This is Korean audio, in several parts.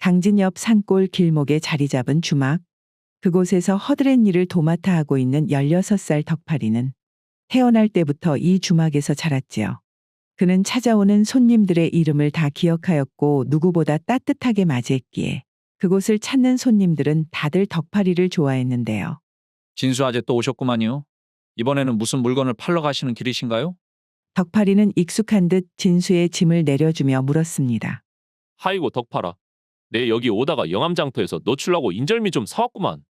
강진 옆 산골 길목에 자리 잡은 주막. 그곳에서 허드렛 일을 도맡아 하고 있는 16살 덕팔이는 태어날 때부터 이 주막에서 자랐지요. 그는 찾아오는 손님들의 이름을 다 기억하였고 누구보다 따뜻하게 맞이했기에 그곳을 찾는 손님들은 다들 덕팔이를 좋아했는데요. 진수 아재 또 오셨구만요. 이번에는 무슨 물건을 팔러 가시는 길이신가요? 덕팔이는 익숙한 듯 진수의 짐을 내려주며 물었습니다. 하이고 덕팔아. 내 여기 오다가 영암장터에서 노출라고 인절미 좀 사왔구만.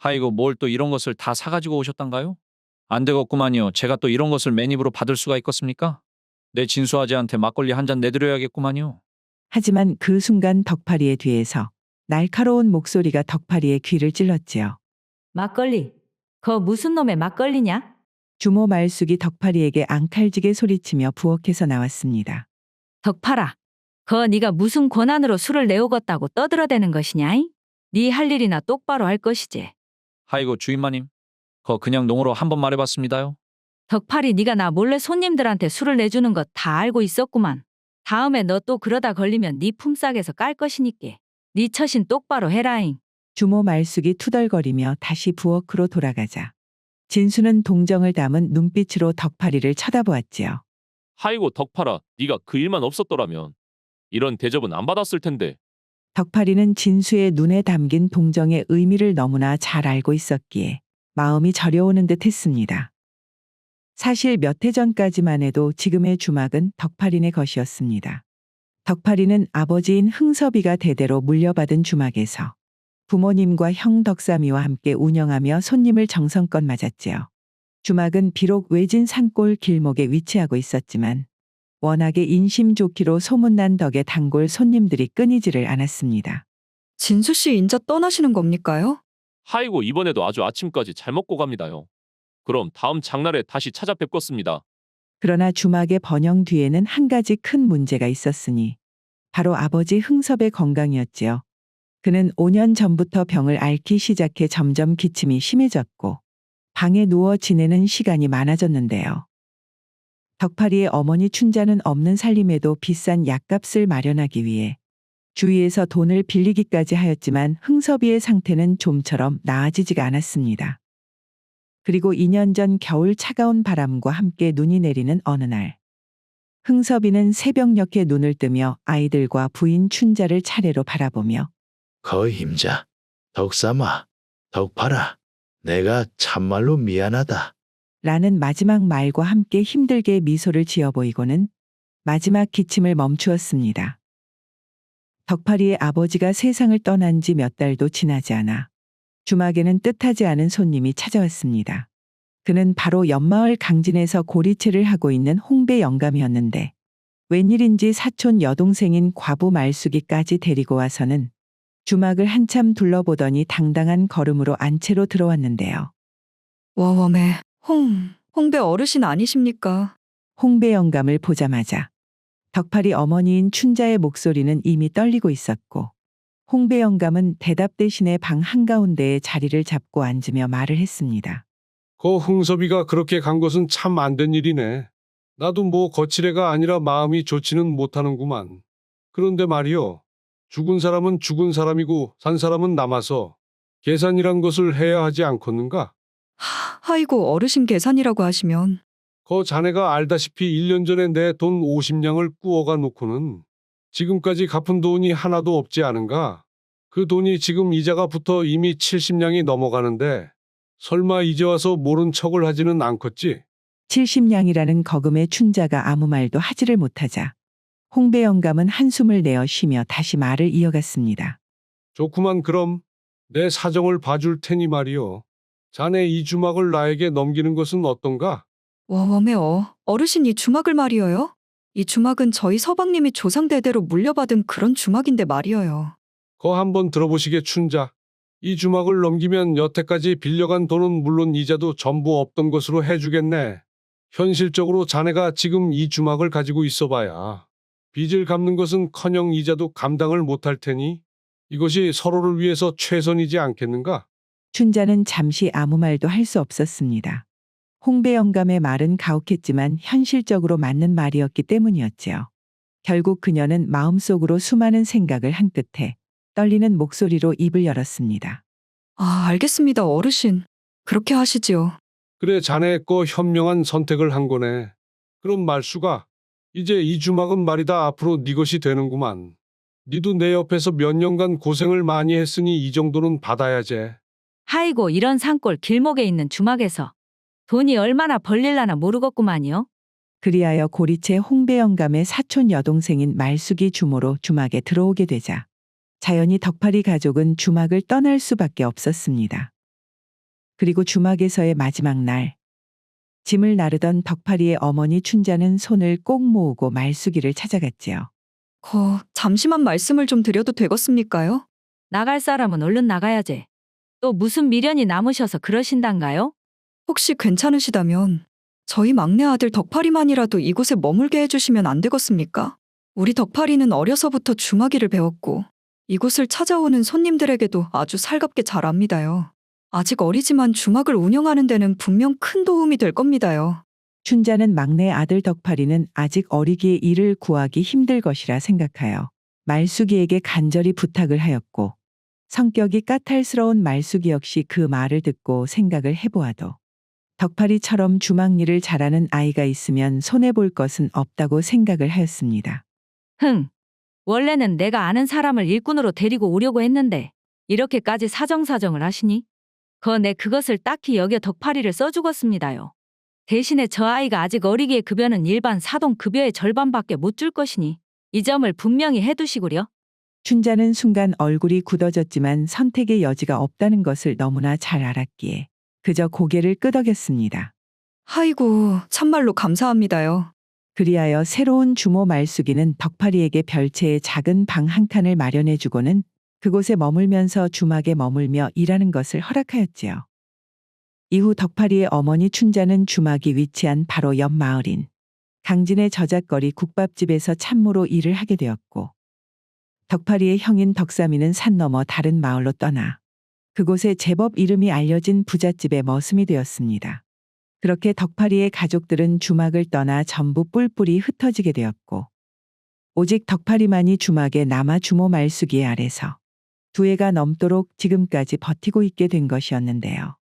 아이고 뭘 또 이런 것을 다 사가지고 오셨단가요? 안 되겠구만요. 제가 또 이런 것을 맨입으로 받을 수가 있겠습니까? 내 진수 아재한테 막걸리 한 잔 내드려야겠구만요. 하지만 그 순간 덕팔이의 뒤에서 날카로운 목소리가 덕팔이의 귀를 찔렀지요. 막걸리. 거 무슨 놈의 막걸리냐? 주모 말숙이 덕팔이에게 앙칼지게 소리치며 부엌에서 나왔습니다. 덕팔아. 거 네가 무슨 권한으로 술을 내오겠다고 떠들어대는 것이냐이? 네 할 일이나 똑바로 할 것이지. 아이고 주인마님. 거 그냥 농으로 한번 말해봤습니다요. 덕팔이 네가 나 몰래 손님들한테 술을 내주는 것 다 알고 있었구만. 다음에 너 또 그러다 걸리면 네 품삯에서 깔 것이니께. 네 처신 똑바로 해라잉. 주모 말숙이 투덜거리며 다시 부엌으로 돌아가자 진수는 동정을 담은 눈빛으로 덕팔이를 쳐다보았지요. 하이고 덕팔아. 네가 그 일만 없었더라면 이런 대접은 안 받았을 텐데. 덕팔이는 진수의 눈에 담긴 동정의 의미를 너무나 잘 알고 있었기에 마음이 저려오는 듯 했습니다. 사실 몇 해 전까지만 해도 지금의 주막은 덕팔이네 것이었습니다. 덕팔이는 아버지인 흥섭이가 대대로 물려받은 주막에서 부모님과 형 덕삼이와 함께 운영하며 손님을 정성껏 맞았지요. 주막은 비록 외진 산골 길목에 위치하고 있었지만 워낙에 인심 좋기로 소문난 덕에 단골 손님들이 끊이지를 않았습니다. 진수 씨 인자 떠나시는 겁니까요? 하이고 이번에도 아주 아침까지 잘 먹고 갑니다요. 그럼 다음 장날에 다시 찾아뵙겠습니다. 그러나 주막의 번영 뒤에는 한 가지 큰 문제가 있었으니 바로 아버지 흥섭의 건강이었지요. 그는 5년 전부터 병을 앓기 시작해 점점 기침이 심해졌고 방에 누워 지내는 시간이 많아졌는데요. 덕팔이의 어머니 춘자는 없는 살림에도 비싼 약값을 마련하기 위해 주위에서 돈을 빌리기까지 하였지만 흥섭이의 상태는 좀처럼 나아지지가 않았습니다. 그리고 2년 전 겨울 차가운 바람과 함께 눈이 내리는 어느 날 흥섭이는 새벽녘에 눈을 뜨며 아이들과 부인 춘자를 차례로 바라보며 거임자, 덕삼아, 덕팔아, 내가 참말로 미안하다. 라는 마지막 말과 함께 힘들게 미소를 지어 보이고는 마지막 기침을 멈추었습니다. 덕팔이의 아버지가 세상을 떠난 지 몇 달도 지나지 않아 주막에는 뜻하지 않은 손님이 찾아왔습니다. 그는 바로 옆마을 강진에서 고리채를 하고 있는 홍배 영감이었는데 웬일인지 사촌 여동생인 과부 말숙이까지 데리고 와서는 주막을 한참 둘러보더니 당당한 걸음으로 안채로 들어왔는데요. 워웜에 홍배 어르신 아니십니까? 홍배 영감을 보자마자 덕팔이 어머니인 춘자의 목소리는 이미 떨리고 있었고 홍배 영감은 대답 대신에 방 한가운데에 자리를 잡고 앉으며 말을 했습니다. 그 흥섭이가 그렇게 간 것은 참 안 된 일이네. 나도 뭐 거칠애가 아니라 마음이 좋지는 못하는구만. 그런데 말이요. 죽은 사람은 죽은 사람이고 산 사람은 남아서 계산이란 것을 해야 하지 않겠는가? 아이고 어르신 계산이라고 하시면 거 자네가 알다시피 1년 전에 내 돈 50냥을 꾸어가 놓고는 지금까지 갚은 돈이 하나도 없지 않은가? 그 돈이 지금 이자가 붙어 이미 70냥이 넘어가는데 설마 이제 와서 모른 척을 하지는 않겠지? 70냥이라는 거금의 춘자가 아무 말도 하지를 못하자 홍배 영감은 한숨을 내어 쉬며 다시 말을 이어갔습니다. 좋구만 그럼 내 사정을 봐줄 테니 말이요. 자네 이 주막을 나에게 넘기는 것은 어떤가? 워웜에 어르신 이 주막을 말이어요? 이 주막은 저희 서방님이 조상대대로 물려받은 그런 주막인데 말이어요. 거 한번 들어보시게 춘자. 이 주막을 넘기면 여태까지 빌려간 돈은 물론 이자도 전부 없던 것으로 해주겠네. 현실적으로 자네가 지금 이 주막을 가지고 있어봐야 빚을 갚는 것은커녕 이자도 감당을 못할 테니 이것이 서로를 위해서 최선이지 않겠는가? 춘자는 잠시 아무 말도 할 수 없었습니다. 홍배 영감의 말은 가혹했지만 현실적으로 맞는 말이었기 때문이었지요. 결국 그녀는 마음속으로 수많은 생각을 한 끝에 떨리는 목소리로 입을 열었습니다. 아, 알겠습니다, 어르신. 그렇게 하시지요. 그래, 자네 거 현명한 선택을 한 거네. 그럼 말수가 이제 이 주막은 말이다 앞으로 네 것이 되는구만. 니도 내 옆에서 몇 년간 고생을 많이 했으니 이 정도는 받아야지. 하이고 이런 산골 길목에 있는 주막에서 돈이 얼마나 벌릴라나 모르겠구만요. 그리하여 고리채 홍배 영감의 사촌 여동생인 말숙이 주모로 주막에 들어오게 되자 자연히 덕파리 가족은 주막을 떠날 수밖에 없었습니다. 그리고 주막에서의 마지막 날, 짐을 나르던 덕파리의 어머니 춘자는 손을 꼭 모으고 말숙이를 찾아갔지요. 잠시만 말씀을 좀 드려도 되겠습니까요? 나갈 사람은 얼른 나가야지. 또 무슨 미련이 남으셔서 그러신단가요? 혹시 괜찮으시다면 저희 막내 아들 덕파리만이라도 이곳에 머물게 해주시면 안 되겠습니까? 우리 덕파리는 어려서부터 주막일을 배웠고 이곳을 찾아오는 손님들에게도 아주 살갑게 잘 압니다요. 아직 어리지만 주막을 운영하는 데는 분명 큰 도움이 될 겁니다요. 춘자는 막내 아들 덕파리는 아직 어리기에 일을 구하기 힘들 것이라 생각하여 말숙이에게 간절히 부탁을 하였고 성격이 까탈스러운 말숙이 역시 그 말을 듣고 생각을 해보아도 덕파리처럼 주막 일을 잘하는 아이가 있으면 손해볼 것은 없다고 생각을 하였습니다. 원래는 내가 아는 사람을 일꾼으로 데리고 오려고 했는데 이렇게까지 사정사정을 하시니? 내 그것을 딱히 여겨 덕파리를 써주겠습니다요. 대신에 저 아이가 아직 어리기에 급여는 일반 사동 급여의 절반밖에 못 줄 것이니 이 점을 분명히 해두시구려. 춘자는 순간 얼굴이 굳어졌지만 선택의 여지가 없다는 것을 너무나 잘 알았기에 그저 고개를 끄덕였습니다. 아이고, 참말로 감사합니다요. 그리하여 새로운 주모 말숙이는 덕파리에게 별채의 작은 방 한 칸을 마련해주고는 그곳에 머물면서 주막에 머물며 일하는 것을 허락하였지요. 이후 덕파리의 어머니 춘자는 주막이 위치한 바로 옆 마을인 강진의 저작거리 국밥집에서 참모로 일을 하게 되었고 덕파리의 형인 덕삼이는 산 너머 다른 마을로 떠나 그곳에 제법 이름이 알려진 부잣집에 머슴이 되었습니다. 그렇게 덕파리의 가족들은 주막을 떠나 전부 뿔뿔이 흩어지게 되었고 오직 덕파리만이 주막에 남아 주모 말숙이의 아래서 두 해가 넘도록 지금까지 버티고 있게 된 것이었는데요.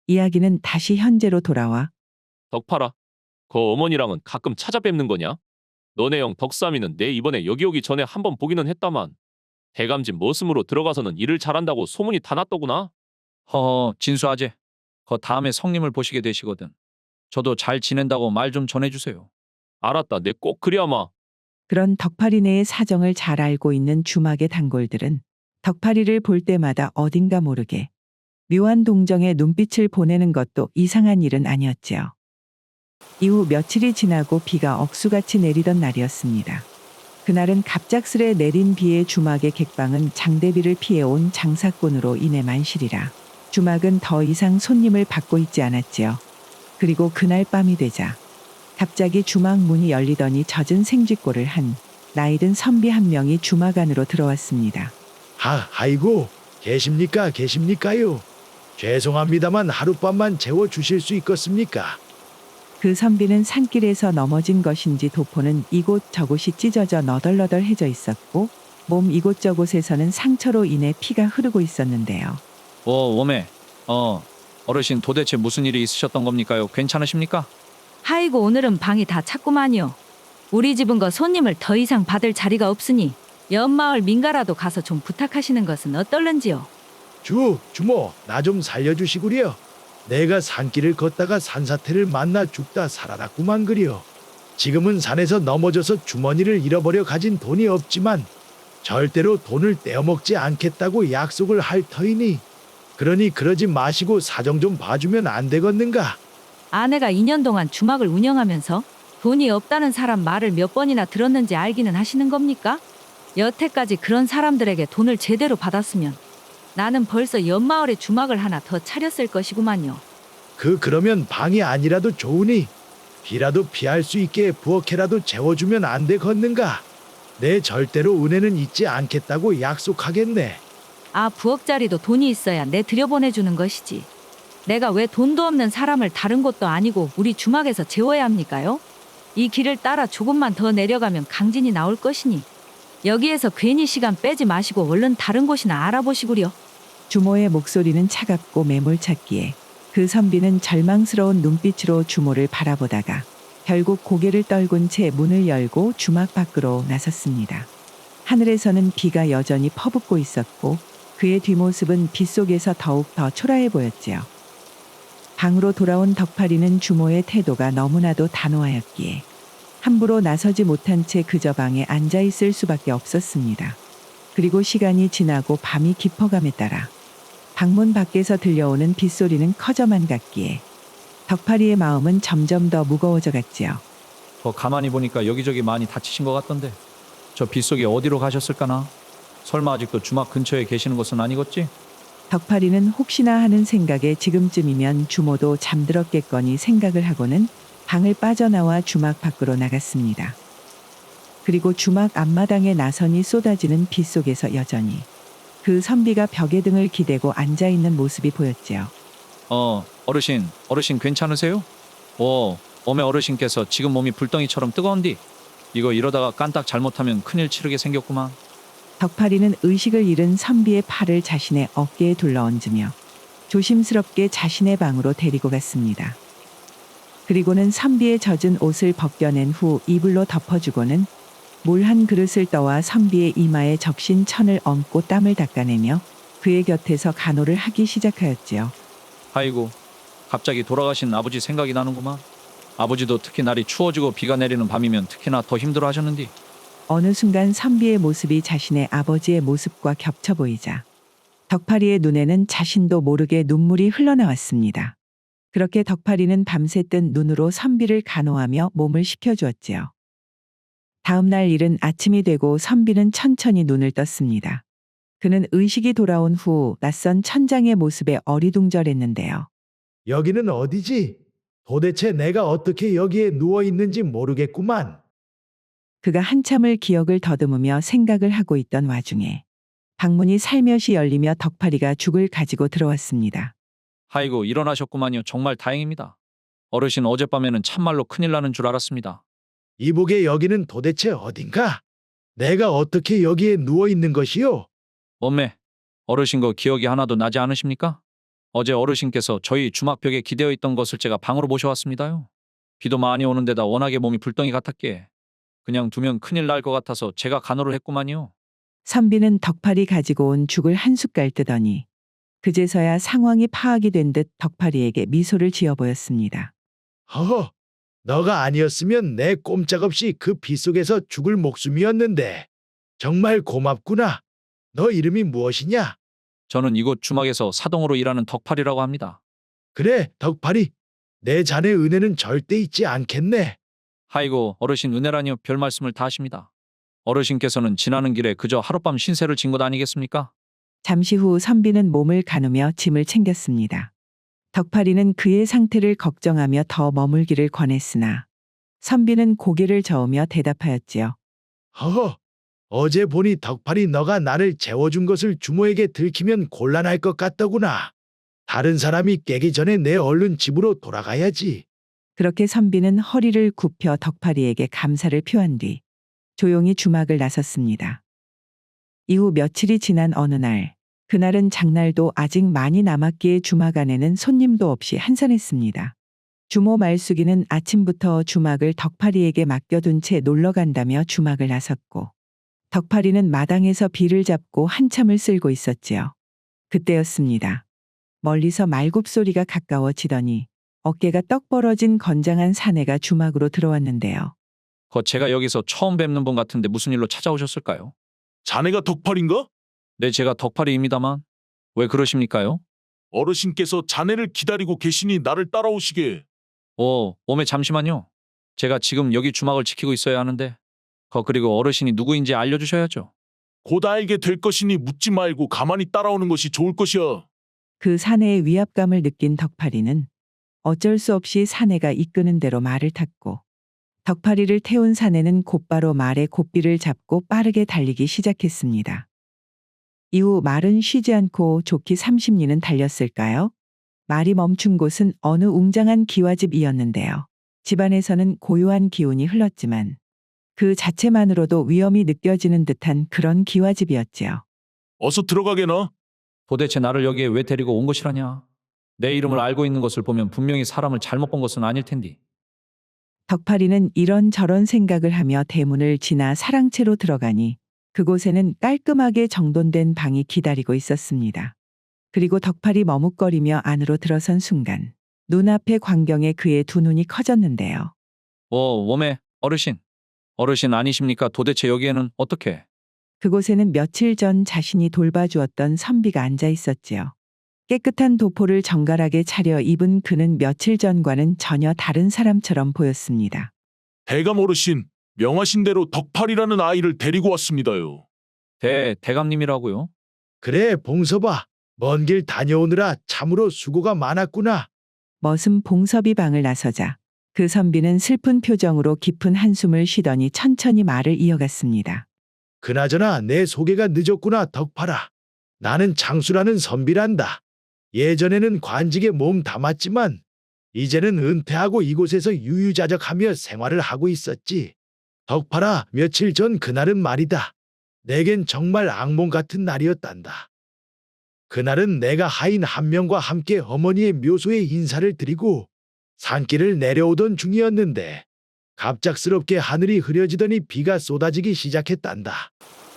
이야기는 다시 현재로 돌아와 덕파라, 그 어머니랑은 가끔 찾아뵙는 거냐? 너네 형 덕삼이는 내 이번에 여기 오기 전에 한번 보기는 했다만 대감집 머슴으로 들어가서는 일을 잘한다고 소문이 다 났더구나. 허허, 진수아제. 다음에 성님을 보시게 되시거든. 저도 잘 지낸다고 말 좀 전해주세요. 알았다, 내 꼭 그리야마. 그런 덕파리네의 사정을 잘 알고 있는 주막의 단골들은 덕파리를 볼 때마다 어딘가 모르게 묘한 동정의 눈빛을 보내는 것도 이상한 일은 아니었지요. 이후 며칠이 지나고 비가 억수같이 내리던 날이었습니다. 그날은 갑작스레 내린 비에 주막의 객방은 장대비를 피해온 장사꾼으로 인해 만실이라 주막은 더 이상 손님을 받고 있지 않았지요. 그리고 그날 밤이 되자 갑자기 주막 문이 열리더니 젖은 생쥐꼴을 한 나이든 선비 한 명이 주막 안으로 들어왔습니다. 아이고, 계십니까요? 죄송합니다만 하룻밤만 재워주실 수 있겠습니까? 그 선비는 산길에서 넘어진 것인지 도포는 이곳저곳이 찢어져 너덜너덜해져 있었고 몸 이곳저곳에서는 상처로 인해 피가 흐르고 있었는데요. 오메. 어르신 도대체 무슨 일이 있으셨던 겁니까요? 괜찮으십니까? 하이고 오늘은 방이 다 찼구만요. 우리 집은 손님을 더 이상 받을 자리가 없으니 옆마을 민가라도 가서 좀 부탁하시는 것은 어떨는지요? 주모, 나 좀 살려주시구려. 내가 산길을 걷다가 산사태를 만나 죽다 살아났구만 그려. 지금은 산에서 넘어져서 주머니를 잃어버려 가진 돈이 없지만 절대로 돈을 떼어먹지 않겠다고 약속을 할 터이니 그러니 그러지 마시고 사정 좀 봐주면 안 되겠는가? 아내가 2년 동안 주막을 운영하면서 돈이 없다는 사람 말을 몇 번이나 들었는지 알기는 하시는 겁니까? 여태까지 그런 사람들에게 돈을 제대로 받았으면 나는 벌써 옆마을에 주막을 하나 더 차렸을 것이구만요. 그러면 방이 아니라도 좋으니 비라도 피할 수 있게 부엌에라도 재워주면 안 되겠는가? 내 절대로 은혜는 잊지 않겠다고 약속하겠네. 부엌 자리도 돈이 있어야 내 들여보내주는 것이지. 내가 왜 돈도 없는 사람을 다른 곳도 아니고 우리 주막에서 재워야 합니까요? 이 길을 따라 조금만 더 내려가면 강진이 나올 것이니 여기에서 괜히 시간 빼지 마시고 얼른 다른 곳이나 알아보시구려. 주모의 목소리는 차갑고 매몰찼기에 그 선비는 절망스러운 눈빛으로 주모를 바라보다가 결국 고개를 떨군 채 문을 열고 주막 밖으로 나섰습니다. 하늘에서는 비가 여전히 퍼붓고 있었고 그의 뒷모습은 빗속에서 더욱 더 초라해 보였지요. 방으로 돌아온 덕파리는 주모의 태도가 너무나도 단호하였기에 함부로 나서지 못한 채 그저 방에 앉아 있을 수밖에 없었습니다. 그리고 시간이 지나고 밤이 깊어감에 따라 방문 밖에서 들려오는 빗소리는 커져만 갔기에 덕파리의 마음은 점점 더 무거워져 갔지요. 가만히 보니까 여기저기 많이 다치신 것 같던데. 저 빗속에 어디로 가셨을까나? 설마 아직도 주막 근처에 계시는 것은 아니겠지? 덕파리는 혹시나 하는 생각에 지금쯤이면 주모도 잠들었겠거니 생각을 하고는 방을 빠져나와 주막 밖으로 나갔습니다. 그리고 주막 앞마당에 나선이 쏟아지는 빗속에서 여전히 그 선비가 벽에 등을 기대고 앉아있는 모습이 보였지요. 어르신 괜찮으세요? 어메 어르신께서 지금 몸이 불덩이처럼 뜨거운디. 이거 이러다가 깐딱 잘못하면 큰일 치르게 생겼구만. 덕파리는 의식을 잃은 선비의 팔을 자신의 어깨에 둘러얹으며 조심스럽게 자신의 방으로 데리고 갔습니다. 그리고는 선비의 젖은 옷을 벗겨낸 후 이불로 덮어주고는 물 한 그릇을 떠와 선비의 이마에 적신 천을 얹고 땀을 닦아내며 그의 곁에서 간호를 하기 시작하였지요. 아이고, 갑자기 돌아가신 아버지 생각이 나는구만. 아버지도 특히 날이 추워지고 비가 내리는 밤이면 특히나 더 힘들어 하셨는디. 어느 순간 선비의 모습이 자신의 아버지의 모습과 겹쳐 보이자 덕파리의 눈에는 자신도 모르게 눈물이 흘러나왔습니다. 그렇게 덕파리는 밤새 뜬 눈으로 선비를 간호하며 몸을 식혀주었지요. 다음 날 이른 아침이 되고 선비는 천천히 눈을 떴습니다. 그는 의식이 돌아온 후 낯선 천장의 모습에 어리둥절했는데요. 여기는 어디지? 도대체 내가 어떻게 여기에 누워 있는지 모르겠구만. 그가 한참을 기억을 더듬으며 생각을 하고 있던 와중에 방문이 살며시 열리며 덕파리가 죽을 가지고 들어왔습니다. 아이고, 일어나셨구만요. 정말 다행입니다. 어르신 어젯밤에는 참말로 큰일 나는 줄 알았습니다. 이복의 여기는 도대체 어딘가? 내가 어떻게 여기에 누워 있는 것이요? 엄매, 어르신 거 기억이 하나도 나지 않으십니까? 어제 어르신께서 저희 주막벽에 기대어 있던 것을 제가 방으로 모셔왔습니다요. 비도 많이 오는 데다 워낙에 몸이 불덩이 같았기에 그냥 두면 큰일 날 것 같아서 제가 간호를 했구만요. 선비는 덕파리 가지고 온 죽을 한 숟갈 뜨더니 그제서야 상황이 파악이 된 듯 덕파리에게 미소를 지어 보였습니다. 허허, 너가 아니었으면 내 꼼짝없이 그 빗속에서 죽을 목숨이었는데 정말 고맙구나. 너 이름이 무엇이냐? 저는 이곳 주막에서 사동으로 일하는 덕팔이라고 합니다. 그래, 덕파리. 내 자네 은혜는 절대 잊지 않겠네. 아이고, 어르신 은혜라니요. 별 말씀을 다 하십니다. 어르신께서는 지나는 길에 그저 하룻밤 신세를 진 것 아니겠습니까? 잠시 후 선비는 몸을 가누며 짐을 챙겼습니다. 덕파리는 그의 상태를 걱정하며 더 머물기를 권했으나 선비는 고개를 저으며 대답하였지요. 허허, 어제 보니 덕파리 너가 나를 재워준 것을 주모에게 들키면 곤란할 것 같더구나. 다른 사람이 깨기 전에 내 얼른 집으로 돌아가야지. 그렇게 선비는 허리를 굽혀 덕파리에게 감사를 표한 뒤 조용히 주막을 나섰습니다. 이후 며칠이 지난 어느 날, 그날은 장날도 아직 많이 남았기에 주막 안에는 손님도 없이 한산했습니다. 주모 말숙이는 아침부터 주막을 덕파리에게 맡겨둔 채 놀러 간다며 주막을 나섰고 덕파리는 마당에서 비를 잡고 한참을 쓸고 있었지요. 그때였습니다. 멀리서 말굽소리가 가까워지더니 어깨가 떡 벌어진 건장한 사내가 주막으로 들어왔는데요. 제가 여기서 처음 뵙는 분 같은데 무슨 일로 찾아오셨을까요? 자네가 덕팔인가? 네, 제가 덕팔이입니다만. 왜 그러십니까요? 어르신께서 자네를 기다리고 계시니 나를 따라오시게. 오메 잠시만요. 제가 지금 여기 주막을 지키고 있어야 하는데. 그리고 어르신이 누구인지 알려주셔야죠. 곧 알게 될 것이니 묻지 말고 가만히 따라오는 것이 좋을 것이야. 그 사내의 위압감을 느낀 덕파리는 어쩔 수 없이 사내가 이끄는 대로 말을 탔고 덕파리를 태운 사내는 곧바로 말의 고삐를 잡고 빠르게 달리기 시작했습니다. 이후 말은 쉬지 않고 좋기 30리는 달렸을까요? 말이 멈춘 곳은 어느 웅장한 기와집이었는데요. 집안에서는 고요한 기운이 흘렀지만 그 자체만으로도 위험이 느껴지는 듯한 그런 기와집이었지요. 어서 들어가게나. 도대체 나를 여기에 왜 데리고 온 것이라냐? 내 이름을 알고 있는 것을 보면 분명히 사람을 잘못 본 것은 아닐 텐디. 덕파리는 이런저런 생각을 하며 대문을 지나 사랑채로 들어가니 그곳에는 깔끔하게 정돈된 방이 기다리고 있었습니다. 그리고 덕팔이 머뭇거리며 안으로 들어선 순간 눈앞의 광경에 그의 두 눈이 커졌는데요. 웜에 어르신. 어르신 아니십니까? 도대체 여기에는 어떻게? 그곳에는 며칠 전 자신이 돌봐주었던 선비가 앉아 있었지요. 깨끗한 도포를 정갈하게 차려 입은 그는 며칠 전과는 전혀 다른 사람처럼 보였습니다. 대감 어르신, 명하신 대로 덕팔이라는 아이를 데리고 왔습니다요. 대감님이라고요? 그래, 봉섭아. 먼 길 다녀오느라 참으로 수고가 많았구나. 머슴 봉섭이 방을 나서자 그 선비는 슬픈 표정으로 깊은 한숨을 쉬더니 천천히 말을 이어갔습니다. 그나저나 내 소개가 늦었구나, 덕팔아. 나는 장수라는 선비란다. 예전에는 관직에 몸 담았지만 이제는 은퇴하고 이곳에서 유유자적하며 생활을 하고 있었지. 덕팔아, 며칠 전 그날은 말이다. 내겐 정말 악몽 같은 날이었단다. 그날은 내가 하인 한 명과 함께 어머니의 묘소에 인사를 드리고 산길을 내려오던 중이었는데 갑작스럽게 하늘이 흐려지더니 비가 쏟아지기 시작했단다.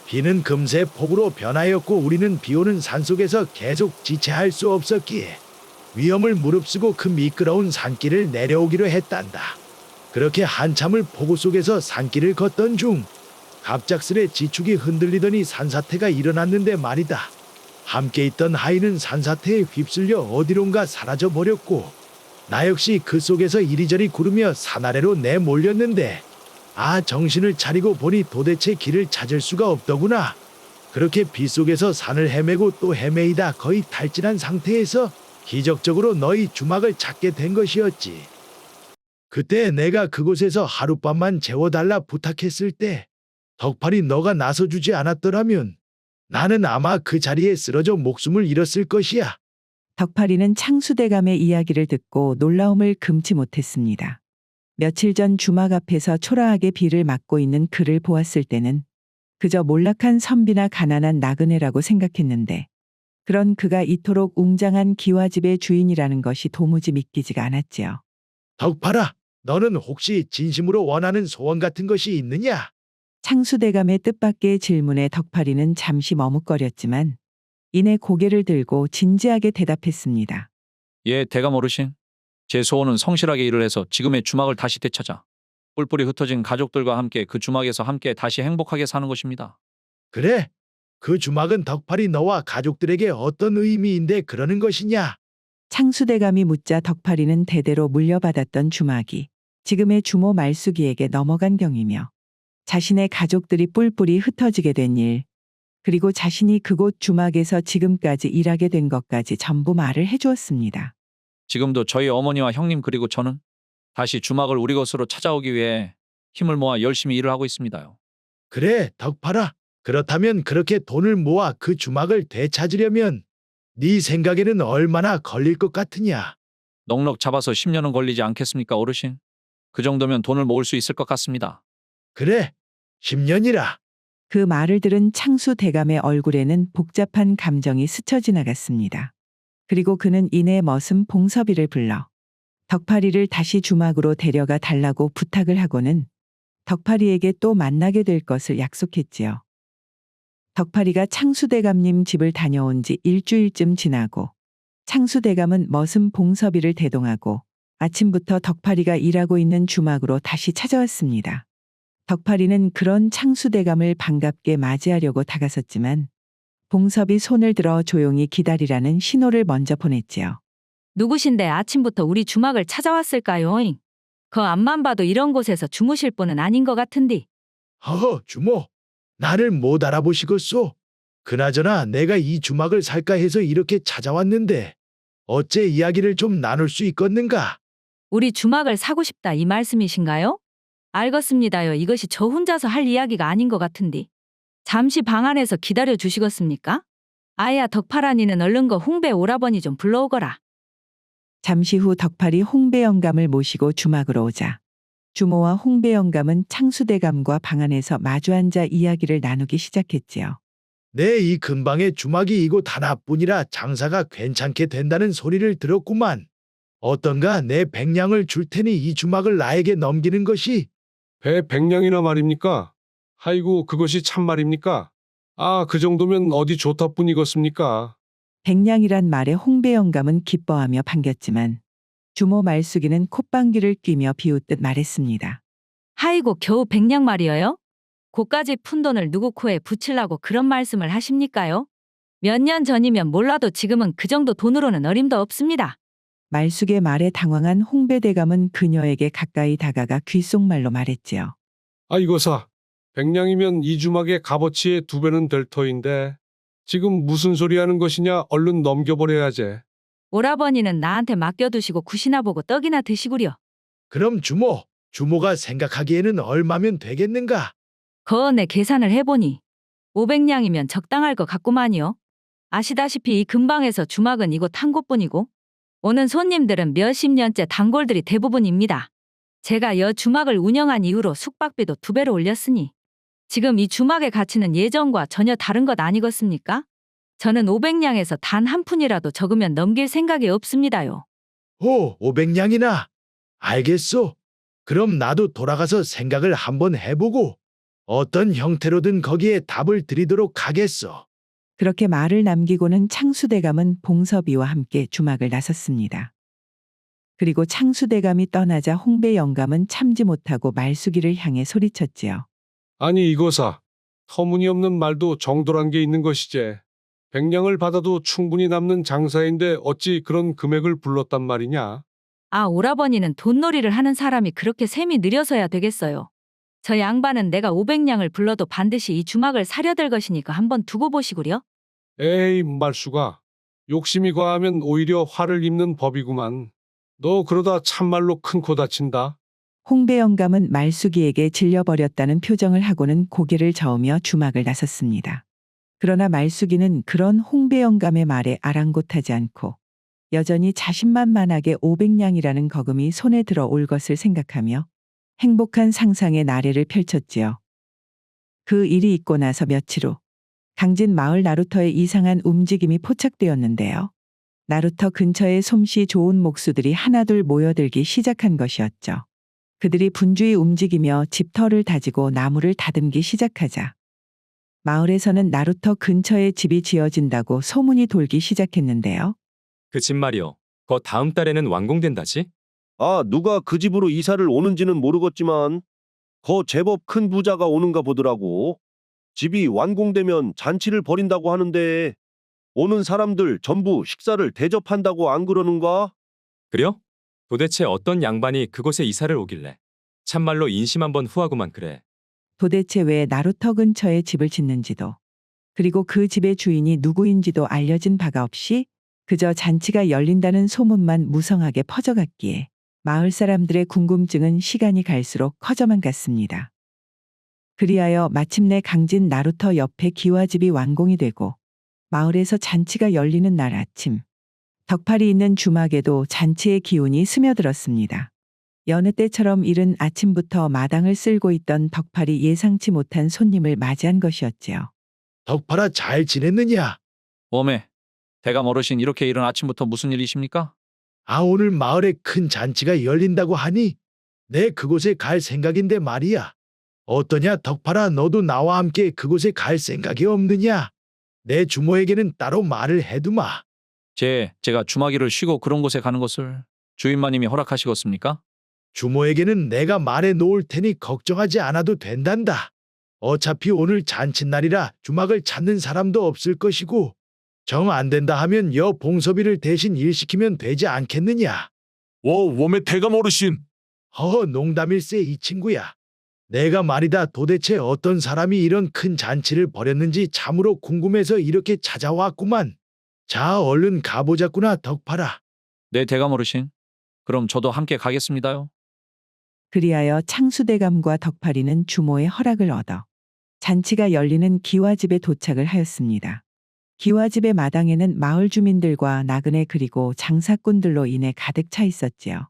비는 금세 폭우로 변하였고 우리는 비오는 산속에서 계속 지체할 수 없었기에 위험을 무릅쓰고 그 미끄러운 산길을 내려오기로 했단다. 그렇게 한참을 폭우 속에서 산길을 걷던 중 갑작스레 지축이 흔들리더니 산사태가 일어났는데 말이다. 함께 있던 하인은 산사태에 휩쓸려 어디론가 사라져 버렸고 나 역시 그 속에서 이리저리 구르며 산 아래로 내몰렸는데 정신을 차리고 보니 도대체 길을 찾을 수가 없더구나. 그렇게 비 속에서 산을 헤매고 또 헤매이다 거의 탈진한 상태에서 기적적으로 너희 주막을 찾게 된 것이었지. 그때 내가 그곳에서 하룻밤만 재워달라 부탁했을 때 덕팔이 너가 나서주지 않았더라면 나는 아마 그 자리에 쓰러져 목숨을 잃었을 것이야. 덕파리는 창수대감의 이야기를 듣고 놀라움을 금치 못했습니다. 며칠 전 주막 앞에서 초라하게 비를 맞고 있는 그를 보았을 때는 그저 몰락한 선비나 가난한 나그네라고 생각했는데 그런 그가 이토록 웅장한 기와집의 주인이라는 것이 도무지 믿기지가 않았지요. 덕팔아, 너는 혹시 진심으로 원하는 소원 같은 것이 있느냐? 창수대감의 뜻밖의 질문에 덕파리는 잠시 머뭇거렸지만 이내 고개를 들고 진지하게 대답했습니다. 예, 대감 어르신. 제 소원은 성실하게 일을 해서 지금의 주막을 다시 되찾아 뿔뿔이 흩어진 가족들과 함께 그 주막에서 함께 다시 행복하게 사는 것입니다. 그래, 그 주막은 덕팔이 너와 가족들에게 어떤 의미인데 그러는 것이냐? 창수대감이 묻자 덕파리는 대대로 물려받았던 주막이 지금의 주모 말숙이에게 넘어간 경이며 자신의 가족들이 뿔뿔이 흩어지게 된 일, 그리고 자신이 그곳 주막에서 지금까지 일하게 된 것까지 전부 말을 해주었습니다. 지금도 저희 어머니와 형님 그리고 저는 다시 주막을 우리 것으로 찾아오기 위해 힘을 모아 열심히 일을 하고 있습니다요. 그래, 덕팔아. 그렇다면 그렇게 돈을 모아 그 주막을 되찾으려면 네 생각에는 얼마나 걸릴 것 같으냐? 넉넉 잡아서 10년은 걸리지 않겠습니까, 어르신? 그 정도면 돈을 모을 수 있을 것 같습니다. 그래, 10년이라. 그 말을 들은 창수대감의 얼굴에는 복잡한 감정이 스쳐 지나갔습니다. 그리고 그는 이내 머슴 봉섭이를 불러 덕파리를 다시 주막으로 데려가 달라고 부탁을 하고는 덕파리에게 또 만나게 될 것을 약속했지요. 덕파리가 창수대감님 집을 다녀온 지 일주일쯤 지나고 창수대감은 머슴 봉섭이를 대동하고 아침부터 덕파리가 일하고 있는 주막으로 다시 찾아왔습니다. 덕파리는 그런 창수대감을 반갑게 맞이하려고 다가섰지만 봉섭이 손을 들어 조용히 기다리라는 신호를 먼저 보냈지요. 누구신데 아침부터 우리 주막을 찾아왔을까요? 그 앞만 봐도 이런 곳에서 주무실 분은 아닌 것 같은디. 허허, 주모. 나를 못 알아보시겠소? 그나저나 내가 이 주막을 살까 해서 이렇게 찾아왔는데 어째 이야기를 좀 나눌 수 있겠는가? 우리 주막을 사고 싶다 이 말씀이신가요? 알겠습니다요. 이것이 저 혼자서 할 이야기가 아닌 것 같은디. 잠시 방 안에서 기다려 주시겠습니까? 아야 덕파라니는 얼른 거 홍배 오라버니 좀 불러오거라. 잠시 후 덕팔이 홍배 영감을 모시고 주막으로 오자 주모와 홍배 영감은 창수대감과 방 안에서 마주 앉아 이야기를 나누기 시작했지요. 내 이 근방에 주막이 이곳 하나뿐이라 장사가 괜찮게 된다는 소리를 들었구만. 어떤가 내 100냥을 줄 테니 이 주막을 나에게 넘기는 것이. 배 100냥이나 말입니까? 아이고 그것이 참 말입니까? 아, 그 정도면 어디 좋다 뿐이겠습니까? 백냥이란 말에 홍배 영감은 기뻐하며 반겼지만 주모 말숙이는 콧방귀를 뀌며 비웃듯 말했습니다. 하이고 겨우 100냥 말이어요? 고까지 푼 돈을 누구 코에 붙이려고 그런 말씀을 하십니까요? 몇 년 전이면 몰라도 지금은 그 정도 돈으로는 어림도 없습니다. 말숙의 말에 당황한 홍배대감은 그녀에게 가까이 다가가 귓속말로 말했지요. 아이고사, 100냥이면 이 주막의 값어치의 2배는 될 터인데 지금 무슨 소리 하는 것이냐? 얼른 넘겨버려야지. 오라버니는 나한테 맡겨두시고 굿이나 보고 떡이나 드시구려. 그럼 주모가 생각하기에는 얼마면 되겠는가? 거내 계산을 해보니 500냥이면 적당할 것 같구만요. 아시다시피 이 근방에서 주막은 이곳 한 곳뿐이고 오는 손님들은 몇십 년째 단골들이 대부분입니다. 제가 여 주막을 운영한 이후로 숙박비도 2배로 올렸으니 지금 이 주막의 가치는 예전과 전혀 다른 것 아니겠습니까? 저는 500냥에서 단 한 푼이라도 적으면 넘길 생각이 없습니다요. 500냥이나? 알겠소. 그럼 나도 돌아가서 생각을 한번 해보고 어떤 형태로든 거기에 답을 드리도록 하겠소. 그렇게 말을 남기고는 창수대감은 봉섭이와 함께 주막을 나섰습니다. 그리고 창수대감이 떠나자 홍배 영감은 참지 못하고 말숙이를 향해 소리쳤지요. 아니 이거사, 터무니없는 말도 정도란 게 있는 것이제. 100냥을 받아도 충분히 남는 장사인데 어찌 그런 금액을 불렀단 말이냐? 아, 오라버니는 돈놀이를 하는 사람이 그렇게 셈이 느려서야 되겠어요. 저 양반은 내가 500냥을 불러도 반드시 이 주막을 사려들 것이니까 한번 두고 보시구려. 에이 말수가, 욕심이 과하면 오히려 화를 입는 법이구만. 너 그러다 참말로 큰 코 다친다. 홍배 영감은 말숙이에게 질려버렸다는 표정을 하고는 고개를 저으며 주막을 나섰습니다. 그러나 말숙이는 그런 홍배 영감의 말에 아랑곳하지 않고 여전히 자신만만하게 500냥이라는 거금이 손에 들어올 것을 생각하며 행복한 상상의 나래를 펼쳤지요. 그 일이 있고 나서 며칠 후 강진 마을 나루터의 이상한 움직임이 포착되었는데요. 나루터 근처에 솜씨 좋은 목수들이 하나둘 모여들기 시작한 것이었죠. 그들이 분주히 움직이며 집터를 다지고 나무를 다듬기 시작하자 마을에서는 나루터 근처에 집이 지어진다고 소문이 돌기 시작했는데요. 그 집 말이요. 거 다음 달에는 완공된다지? 아, 누가 그 집으로 이사를 오는지는 모르겠지만 거 제법 큰 부자가 오는가 보더라고. 집이 완공되면 잔치를 벌인다고 하는데 오는 사람들 전부 식사를 대접한다고 안 그러는가? 그려? 도대체 어떤 양반이 그곳에 이사를 오길래? 참말로 인심 한번 후하구만 그래. 도대체 왜 나루터 근처에 집을 짓는지도 그리고 그 집의 주인이 누구인지도 알려진 바가 없이 그저 잔치가 열린다는 소문만 무성하게 퍼져갔기에 마을 사람들의 궁금증은 시간이 갈수록 커져만 갔습니다. 그리하여 마침내 강진 나루터 옆에 기와집이 완공이 되고 마을에서 잔치가 열리는 날 아침 덕팔이 있는 주막에도 잔치의 기운이 스며들었습니다. 여느 때처럼 이른 아침부터 마당을 쓸고 있던 덕팔이 예상치 못한 손님을 맞이한 것이었지요. 덕팔아 잘 지냈느냐? 웜에 대감 어르신 이렇게 이른 아침부터 무슨 일이십니까? 아, 오늘 마을에 큰 잔치가 열린다고 하니 내 그곳에 갈 생각인데 말이야. 어떠냐 덕팔아, 너도 나와 함께 그곳에 갈 생각이 없느냐? 내 주모에게는 따로 말을 해두마. 제가 주마기를 쉬고 그런 곳에 가는 것을 주인마님이 허락하시겠습니까? 주모에게는 내가 말해 놓을 테니 걱정하지 않아도 된단다. 어차피 오늘 잔칫날이라 주막을 찾는 사람도 없을 것이고 정 안 된다 하면 여 봉섭이를 대신 일시키면 되지 않겠느냐? 웜의 대감 어르신. 농담일세 이 친구야. 내가 말이다 도대체 어떤 사람이 이런 큰 잔치를 벌였는지 참으로 궁금해서 이렇게 찾아왔구만. 자, 얼른 가보자꾸나 덕팔아. 네, 대감 어르신. 그럼 저도 함께 가겠습니다요. 그리하여 창수대감과 덕팔이는 주모의 허락을 얻어 잔치가 열리는 기와집에 도착을 하였습니다. 기와집의 마당에는 마을 주민들과 나그네 그리고 장사꾼들로 인해 가득 차 있었지요.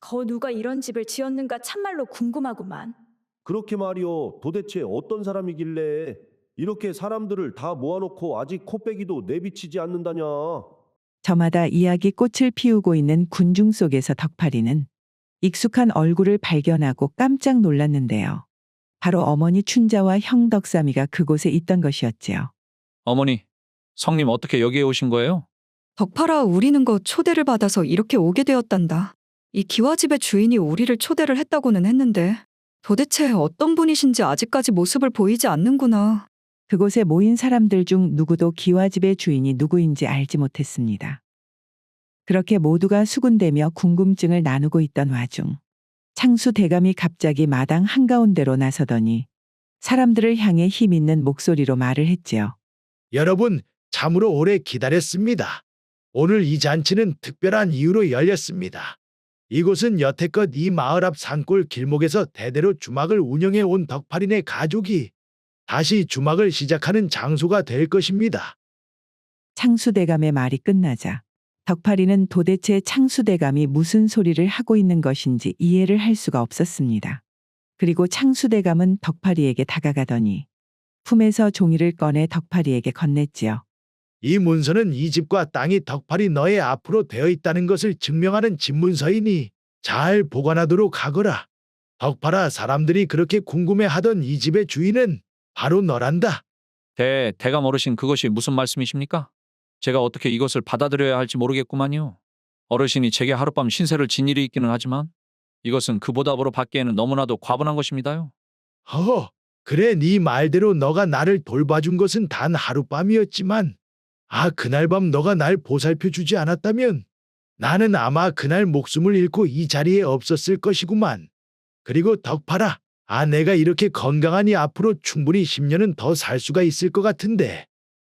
거 누가 이런 집을 지었는가 참말로 궁금하구만. 그렇게 말이요. 도대체 어떤 사람이길래 이렇게 사람들을 다 모아놓고 아직 코빼기도 내비치지 않는다냐. 저마다 이야기 꽃을 피우고 있는 군중 속에서 덕팔이는 익숙한 얼굴을 발견하고 깜짝 놀랐는데요. 바로 어머니 춘자와 형 덕삼이가 그곳에 있던 것이었지요. 어머니, 성님 어떻게 여기에 오신 거예요? 덕팔아, 우리는 거 초대를 받아서 이렇게 오게 되었단다. 이 기와집의 주인이 우리를 초대를 했다고는 했는데 도대체 어떤 분이신지 아직까지 모습을 보이지 않는구나. 그곳에 모인 사람들 중 누구도 기와집의 주인이 누구인지 알지 못했습니다. 그렇게 모두가 수군대며 궁금증을 나누고 있던 와중 창수 대감이 갑자기 마당 한가운데로 나서더니 사람들을 향해 힘있는 목소리로 말을 했지요. 여러분, 참으로 오래 기다렸습니다. 오늘 이 잔치는 특별한 이유로 열렸습니다. 이곳은 여태껏 이 마을 앞 산골 길목에서 대대로 주막을 운영해 온 덕팔이네 가족이 다시 주막을 시작하는 장소가 될 것입니다. 창수대감의 말이 끝나자 덕팔이는 도대체 창수대감이 무슨 소리를 하고 있는 것인지 이해를 할 수가 없었습니다. 그리고 창수대감은 덕팔이에게 다가가더니 품에서 종이를 꺼내 덕팔이에게 건넸지요. 이 문서는 이 집과 땅이 덕팔이 너의 앞으로 되어 있다는 것을 증명하는 집문서이니 잘 보관하도록 하거라. 덕팔아, 사람들이 그렇게 궁금해하던 이 집의 주인은 바로 너란다. 대감 어르신, 그것이 무슨 말씀이십니까? 제가 어떻게 이것을 받아들여야 할지 모르겠구만요. 어르신이 제게 하룻밤 신세를 진 일이 있기는 하지만 이것은 그 보답으로 받기에는 너무나도 과분한 것입니다요. 허허, 그래, 네 말대로 너가 나를 돌봐준 것은 단 하룻밤이었지만 그날 밤 너가 날 보살펴주지 않았다면 나는 아마 그날 목숨을 잃고 이 자리에 없었을 것이구만. 그리고 덕팔아, 내가 이렇게 건강하니 앞으로 충분히 10년은 더 살 수가 있을 것 같은데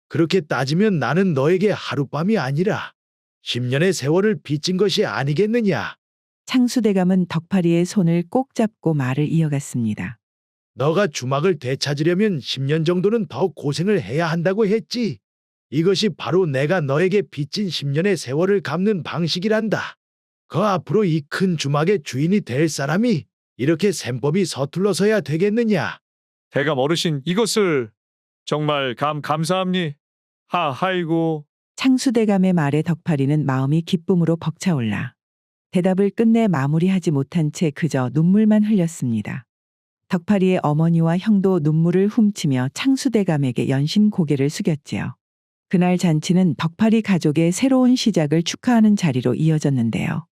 그렇게 따지면 나는 너에게 하룻밤이 아니라 10년의 세월을 빚진 것이 아니겠느냐. 창수대감은 덕팔이의 손을 꼭 잡고 말을 이어갔습니다. 너가 주막을 되찾으려면 10년 정도는 더 고생을 해야 한다고 했지. 이것이 바로 내가 너에게 빚진 10년의 세월을 갚는 방식이란다. 그 앞으로 이 큰 주막의 주인이 될 사람이 이렇게 셈법이 서툴러서야 되겠느냐. 대감 어르신, 이것을 정말 감사합니. 아이고. 창수대감의 말에 덕팔이는 마음이 기쁨으로 벅차올라 대답을 끝내 마무리하지 못한 채 그저 눈물만 흘렸습니다. 덕팔이의 어머니와 형도 눈물을 훔치며 창수대감에게 연신 고개를 숙였지요. 그날 잔치는 덕팔이 가족의 새로운 시작을 축하하는 자리로 이어졌는데요.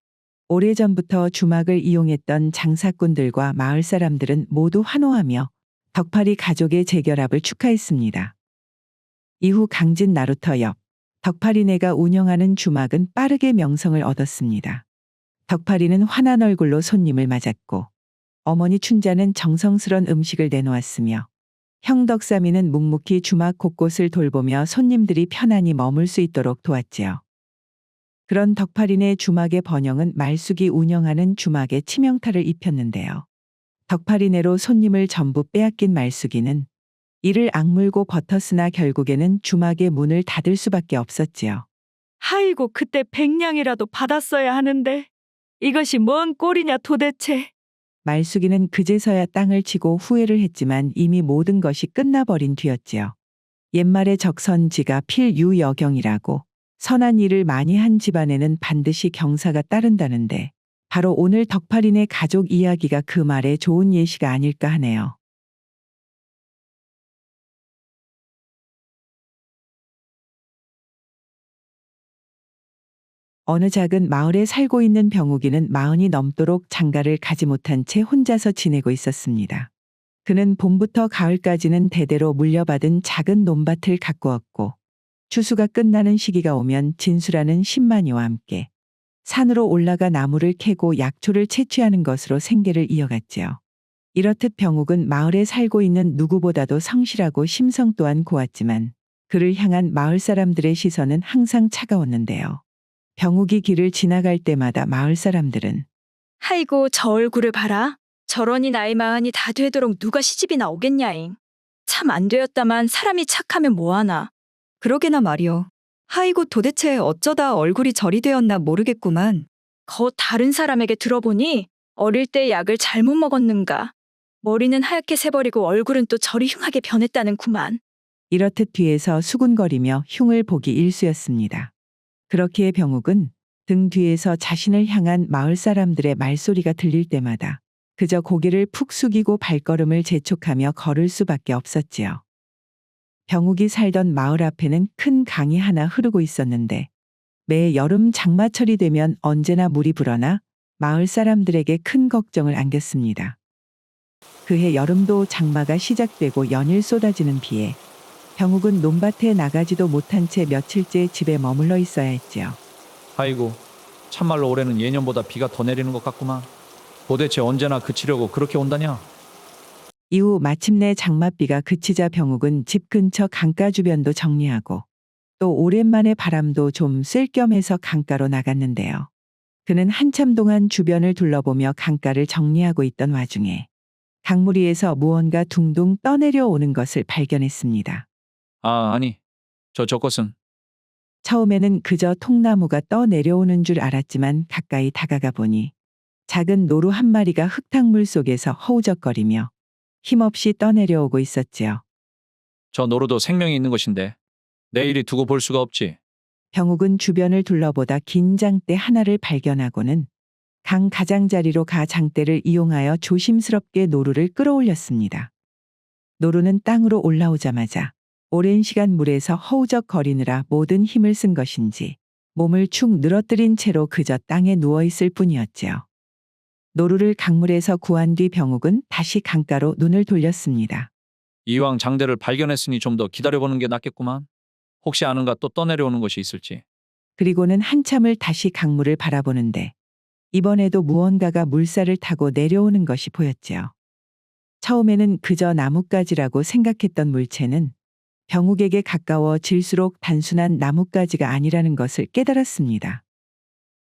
오래전부터 주막을 이용했던 장사꾼들과 마을 사람들은 모두 환호하며 덕팔이 가족의 재결합을 축하했습니다. 이후 강진 나루터 옆 덕팔이네가 운영하는 주막은 빠르게 명성을 얻었습니다. 덕팔이는 환한 얼굴로 손님을 맞았고 어머니 춘자는 정성스런 음식을 내놓았으며 형 덕삼이는 묵묵히 주막 곳곳을 돌보며 손님들이 편안히 머물 수 있도록 도왔지요. 그런 덕팔이네 주막의 번영은 말숙이 운영하는 주막에 치명타를 입혔는데요. 덕팔이네로 손님을 전부 빼앗긴 말숙이는 이를 악물고 버텼으나 결국에는 주막의 문을 닫을 수밖에 없었지요. 아이고, 그때 백냥이라도 받았어야 하는데 이것이 뭔 꼴이냐 도대체. 말숙이는 그제서야 땅을 치고 후회를 했지만 이미 모든 것이 끝나버린 뒤였지요. 옛말에 적선지가 필유여경이라고 선한 일을 많이 한 집안에는 반드시 경사가 따른다는데 바로 오늘 덕팔이네 가족 이야기가 그 말에 좋은 예시가 아닐까 하네요. 어느 작은 마을에 살고 있는 병욱이는 40이 넘도록 장가를 가지 못한 채 혼자서 지내고 있었습니다. 그는 봄부터 가을까지는 대대로 물려받은 작은 논밭을 가꾸었고 추수가 끝나는 시기가 오면 진수라는 신만이와 함께 산으로 올라가 나무를 캐고 약초를 채취하는 것으로 생계를 이어갔지요. 이렇듯 병욱은 마을에 살고 있는 누구보다도 성실하고 심성 또한 고왔지만 그를 향한 마을 사람들의 시선은 항상 차가웠는데요. 병욱이 길을 지나갈 때마다 마을 사람들은 아이고, 저 얼굴을 봐라. 저러니 나이 40이 다 되도록 누가 시집이나 오겠냐잉. 참 안 되었다만 사람이 착하면 뭐하나. 그러게나 말이요. 아이고, 도대체 어쩌다 얼굴이 저리 되었나 모르겠구만. 거 다른 사람에게 들어보니 어릴 때 약을 잘못 먹었는가. 머리는 하얗게 새버리고 얼굴은 또 저리 흉하게 변했다는 구만. 이렇듯 뒤에서 수군거리며 흉을 보기 일쑤였습니다. 그렇기에 병욱은 등 뒤에서 자신을 향한 마을 사람들의 말소리가 들릴 때마다 그저 고개를 푹 숙이고 발걸음을 재촉하며 걸을 수밖에 없었지요. 병욱이 살던 마을 앞에는 큰 강이 하나 흐르고 있었는데 매 여름 장마철이 되면 언제나 물이 불어나 마을 사람들에게 큰 걱정을 안겼습니다. 그해 여름도 장마가 시작되고 연일 쏟아지는 비에 병욱은 논밭에 나가지도 못한 채 며칠째 집에 머물러 있어야 했지요. 아이고, 참말로 올해는 예년보다 비가 더 내리는 것 같구만. 도대체 언제나 그치려고 그렇게 온다냐? 이후 마침내 장맛비가 그치자 병욱은 집 근처 강가 주변도 정리하고 또 오랜만에 바람도 좀 쐴 겸 해서 강가로 나갔는데요. 그는 한참 동안 주변을 둘러보며 강가를 정리하고 있던 와중에 강물 위에서 무언가 둥둥 떠내려 오는 것을 발견했습니다. 아니, 저것은. 처음에는 그저 통나무가 떠내려오는 줄 알았지만 가까이 다가가 보니 작은 노루 한 마리가 흙탕물 속에서 허우적거리며 힘없이 떠내려오고 있었지요. 저 노루도 생명이 있는 것인데 내일이 두고 볼 수가 없지. 병욱은 주변을 둘러보다 긴 장대 하나를 발견하고는 강 가장자리로 가 장대를 이용하여 조심스럽게 노루를 끌어올렸습니다. 노루는 땅으로 올라오자마자 오랜 시간 물에서 허우적거리느라 모든 힘을 쓴 것인지 몸을 축 늘어뜨린 채로 그저 땅에 누워있을 뿐이었지요. 노루를 강물에서 구한 뒤 병욱은 다시 강가로 눈을 돌렸습니다. 이왕 장대를 발견했으니 좀 더 기다려보는 게 낫겠구만. 혹시 아는가 또 떠내려오는 것이 있을지. 그리고는 한참을 다시 강물을 바라보는데 이번에도 무언가가 물살을 타고 내려오는 것이 보였지요. 처음에는 그저 나뭇가지라고 생각했던 물체는 병욱에게 가까워질수록 단순한 나뭇가지가 아니라는 것을 깨달았습니다.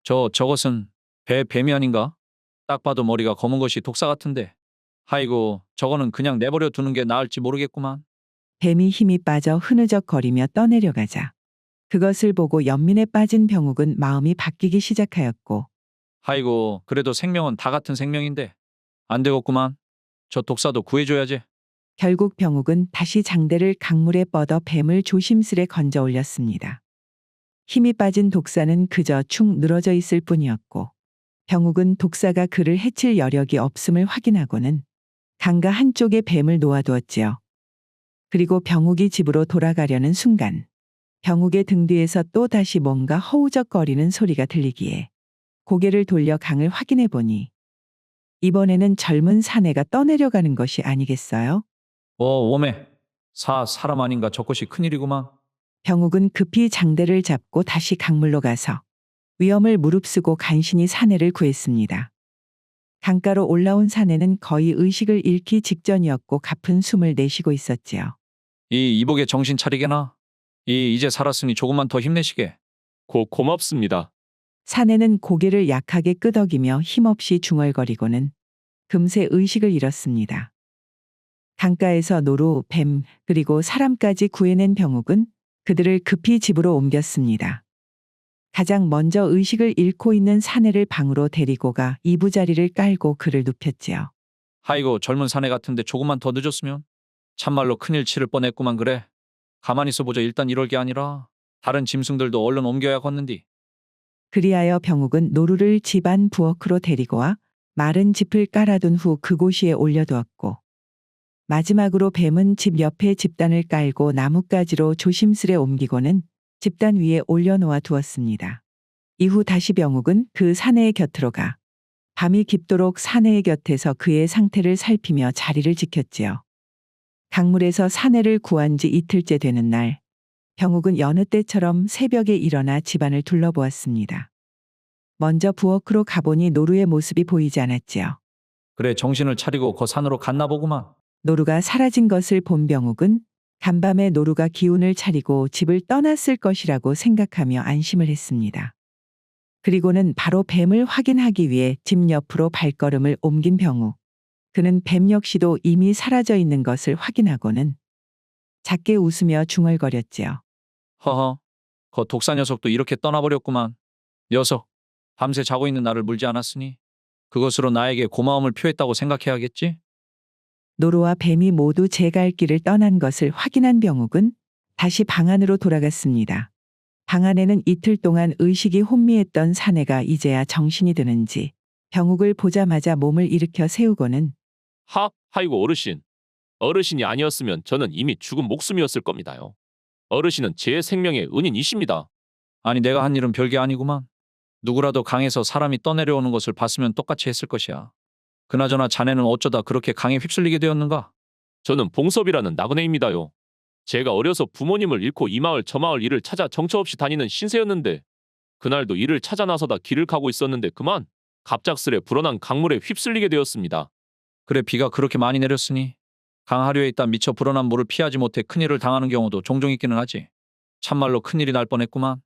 저것은 뱀이 아닌가? 딱 봐도 머리가 검은 것이 독사 같은데. 아이고, 저거는 그냥 내버려 두는 게 나을지 모르겠구만. 뱀이 힘이 빠져 흐느적거리며 떠내려가자 그것을 보고 연민에 빠진 병욱은 마음이 바뀌기 시작하였고 아이고, 그래도 생명은 다 같은 생명인데. 안 되겠구만. 저 독사도 구해줘야지. 결국 병욱은 다시 장대를 강물에 뻗어 뱀을 조심스레 건져 올렸습니다. 힘이 빠진 독사는 그저 축 늘어져 있을 뿐이었고 병욱은 독사가 그를 해칠 여력이 없음을 확인하고는 강가 한쪽에 뱀을 놓아두었지요. 그리고 병욱이 집으로 돌아가려는 순간 병욱의 등 뒤에서 또 다시 뭔가 허우적거리는 소리가 들리기에 고개를 돌려 강을 확인해 보니 이번에는 젊은 사내가 떠내려가는 것이 아니겠어요? 오메. 사람 아닌가 저것이 큰일이구만. 병욱은 급히 장대를 잡고 다시 강물로 가서 위험을 무릅쓰고 간신히 사내를 구했습니다. 강가로 올라온 사내는 거의 의식을 잃기 직전이었고 가쁜 숨을 내쉬고 있었지요. 이복에 정신 차리게나. 이제 살았으니 조금만 더 힘내시게. 고맙습니다. 사내는 고개를 약하게 끄덕이며 힘없이 중얼거리고는 금세 의식을 잃었습니다. 강가에서 노루, 뱀, 그리고 사람까지 구해낸 병욱은 그들을 급히 집으로 옮겼습니다. 가장 먼저 의식을 잃고 있는 사내를 방으로 데리고 가 이부자리를 깔고 그를 눕혔지요. 아이고, 젊은 사내 같은데 조금만 더 늦었으면 참말로 큰일 치를 뻔했구만. 그래. 가만히 있어보자. 일단 이럴 게 아니라 다른 짐승들도 얼른 옮겨야 걷는디. 그리하여 병욱은 노루를 집안 부엌으로 데리고 와 마른 짚을 깔아둔 후 그곳에 올려두었고 마지막으로 뱀은 집 옆에 집단을 깔고 나뭇가지로 조심스레 옮기고는 집단 위에 올려놓아 두었습니다. 이후 다시 병욱은 그 사내의 곁으로 가 밤이 깊도록 사내의 곁에서 그의 상태를 살피며 자리를 지켰지요. 강물에서 사내를 구한 지 이틀째 되는 날 병욱은 여느 때처럼 새벽에 일어나 집안을 둘러보았습니다. 먼저 부엌으로 가보니 노루의 모습이 보이지 않았지요. 그래, 정신을 차리고 거 산으로 갔나 보구만. 노루가 사라진 것을 본 병욱은 간밤에 노루가 기운을 차리고 집을 떠났을 것이라고 생각하며 안심을 했습니다. 그리고는 바로 뱀을 확인하기 위해 집 옆으로 발걸음을 옮긴 병욱. 그는 뱀 역시도 이미 사라져 있는 것을 확인하고는 작게 웃으며 중얼거렸지요. 허허, 거 독사 녀석도 이렇게 떠나버렸구만. 녀석, 밤새 자고 있는 나를 물지 않았으니 그것으로 나에게 고마움을 표했다고 생각해야겠지? 노루와 뱀이 모두 제 갈 길을 떠난 것을 확인한 병욱은 다시 방 안으로 돌아갔습니다. 방 안에는 이틀 동안 의식이 혼미했던 사내가 이제야 정신이 드는지 병욱을 보자마자 몸을 일으켜 세우고는 하이고 어르신. 어르신이 아니었으면 저는 이미 죽은 목숨이었을 겁니다요. 어르신은 제 생명의 은인이십니다. 아니 내가 한 일은 별게 아니구만. 누구라도 강에서 사람이 떠내려오는 것을 봤으면 똑같이 했을 것이야. 그나저나 자네는 어쩌다 그렇게 강에 휩쓸리게 되었는가? 저는 봉섭이라는 나그네입니다요. 제가 어려서 부모님을 잃고 이 마을 저 마을 일을 찾아 정처 없이 다니는 신세였는데 그날도 일을 찾아 나서다 길을 가고 있었는데 그만 갑작스레 불어난 강물에 휩쓸리게 되었습니다. 그래 비가 그렇게 많이 내렸으니 강하류에 있다 미처 불어난 물을 피하지 못해 큰일을 당하는 경우도 종종 있기는 하지. 참말로 큰일이 날 뻔했구만.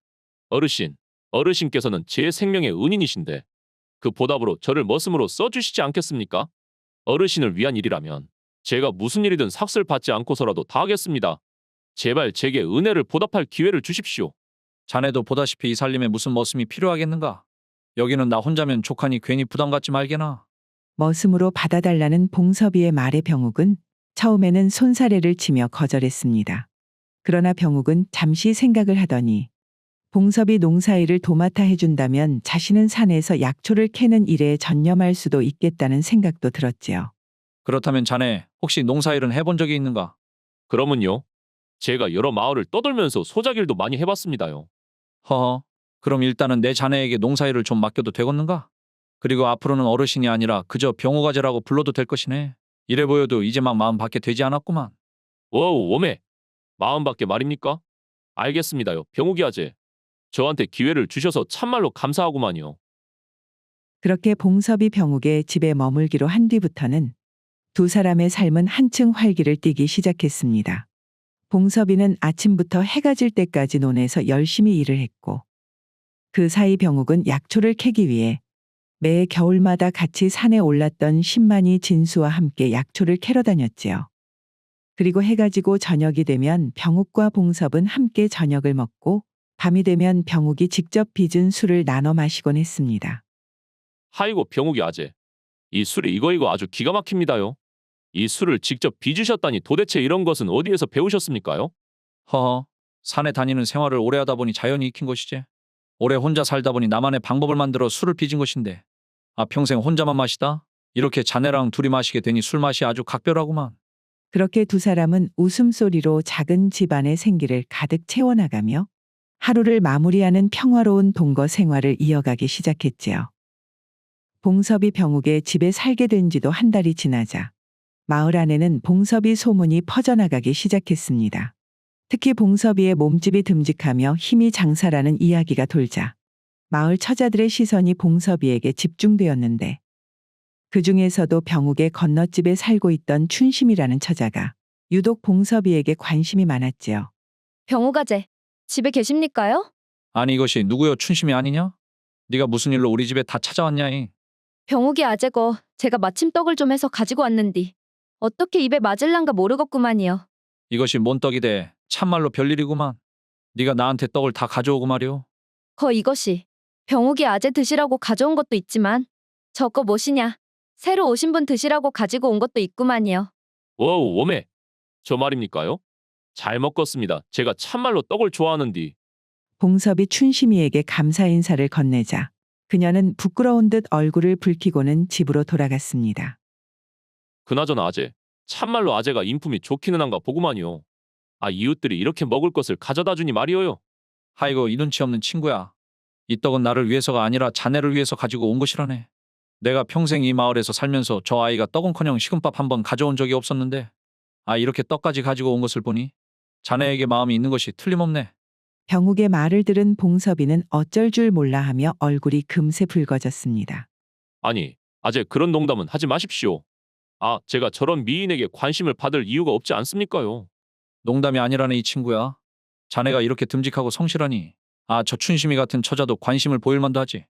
어르신께서는 제 생명의 은인이신데 그 보답으로 저를 머슴으로 써주시지 않겠습니까? 어르신을 위한 일이라면 제가 무슨 일이든 삭슬 받지 않고서라도 다 하겠습니다. 제발 제게 은혜를 보답할 기회를 주십시오. 자네도 보다시피 이 살림에 무슨 머슴이 필요하겠는가? 여기는 나 혼자면 족하니 괜히 부담 갖지 말게나. 머슴으로 받아달라는 봉섭이의 말에 병욱은 처음에는 손사래를 치며 거절했습니다. 그러나 병욱은 잠시 생각을 하더니 봉섭이 농사일을 도맡아 해준다면 자신은 산에서 약초를 캐는 일에 전념할 수도 있겠다는 생각도 들었지요. 그렇다면 자네 혹시 농사일은 해본 적이 있는가? 그러면요. 제가 여러 마을을 떠돌면서 소작일도 많이 해봤습니다요. 허허. 그럼 일단은 내 자네에게 농사일을 좀 맡겨도 되겠는가? 그리고 앞으로는 어르신이 아니라 그저 병호가제라고 불러도 될 것이네. 이래 보여도 이제 막 마음 받게 되지 않았구만. 워우 워메. 마음밖에 말입니까? 알겠습니다요. 병욱이 아재. 저한테 기회를 주셔서 참말로 감사하구만요. 그렇게 봉섭이 병욱의 집에 머물기로 한 뒤부터는 두 사람의 삶은 한층 활기를 띠기 시작했습니다. 봉섭이는 아침부터 해가 질 때까지 논에서 열심히 일을 했고 그 사이 병욱은 약초를 캐기 위해 매 겨울마다 같이 산에 올랐던 신만이 진수와 함께 약초를 캐러 다녔지요. 그리고 해가 지고 저녁이 되면 병욱과 봉섭은 함께 저녁을 먹고 밤이 되면 병욱이 직접 빚은 술을 나눠 마시곤 했습니다. 하이고 병욱이 아재. 이 술이 이거 아주 기가 막힙니다요. 이 술을 직접 빚으셨다니 도대체 이런 것은 어디에서 배우셨습니까요? 허허. 산에 다니는 생활을 오래 하다 보니 자연히 익힌 것이지. 오래 혼자 살다 보니 나만의 방법을 만들어 술을 빚은 것인데. 아 평생 혼자만 마시다? 이렇게 자네랑 둘이 마시게 되니 술맛이 아주 각별하구만. 그렇게 두 사람은 웃음소리로 작은 집안의 생기를 가득 채워나가며 하루를 마무리하는 평화로운 동거 생활을 이어가기 시작했지요. 봉섭이 병욱의 집에 살게 된 지도 한 달이 지나자 마을 안에는 봉섭이 소문이 퍼져나가기 시작했습니다. 특히 봉섭이의 몸집이 듬직하며 힘이 장사라는 이야기가 돌자 마을 처자들의 시선이 봉섭이에게 집중되었는데 그 중에서도 병욱의 건너집에 살고 있던 춘심이라는 처자가 유독 봉섭이에게 관심이 많았지요. 병우가제, 집에 계십니까요? 아니 이것이 누구여 춘심이 아니냐? 네가 무슨 일로 우리 집에 다 찾아왔냐이? 병욱이 아재거, 제가 마침 떡을 좀 해서 가지고 왔는디. 어떻게 입에 맞을란가 모르겠구만이요. 이것이 뭔 떡이대. 참말로 별일이구만. 네가 나한테 떡을 다 가져오고 말이오. 거 이것이 병욱이 아재 드시라고 가져온 것도 있지만 저거 무엇이냐? 새로 오신 분 드시라고 가지고 온 것도 있구만이요. 워우 워메. 저 말입니까요? 잘 먹겠습니다. 제가 참말로 떡을 좋아하는디. 봉섭이 춘심이에게 감사 인사를 건네자 그녀는 부끄러운 듯 얼굴을 붉히고는 집으로 돌아갔습니다. 그나저나 아재. 참말로 아재가 인품이 좋기는 한가 보구만요. 아 이웃들이 이렇게 먹을 것을 가져다 주니 말이오요. 아이고 이 눈치 없는 친구야. 이 떡은 나를 위해서가 아니라 자네를 위해서 가지고 온 것이라네. 내가 평생 이 마을에서 살면서 저 아이가 떡은커녕 식은밥 한 번 가져온 적이 없었는데 아 이렇게 떡까지 가지고 온 것을 보니 자네에게 마음이 있는 것이 틀림없네. 병욱의 말을 들은 봉섭이는 어쩔 줄 몰라 하며 얼굴이 금세 붉어졌습니다. 아니 아재 그런 농담은 하지 마십시오. 아 제가 저런 미인에게 관심을 받을 이유가 없지 않습니까요? 농담이 아니라네 이 친구야. 자네가 이렇게 듬직하고 성실하니 아 저 춘심이 같은 처자도 관심을 보일 만도 하지.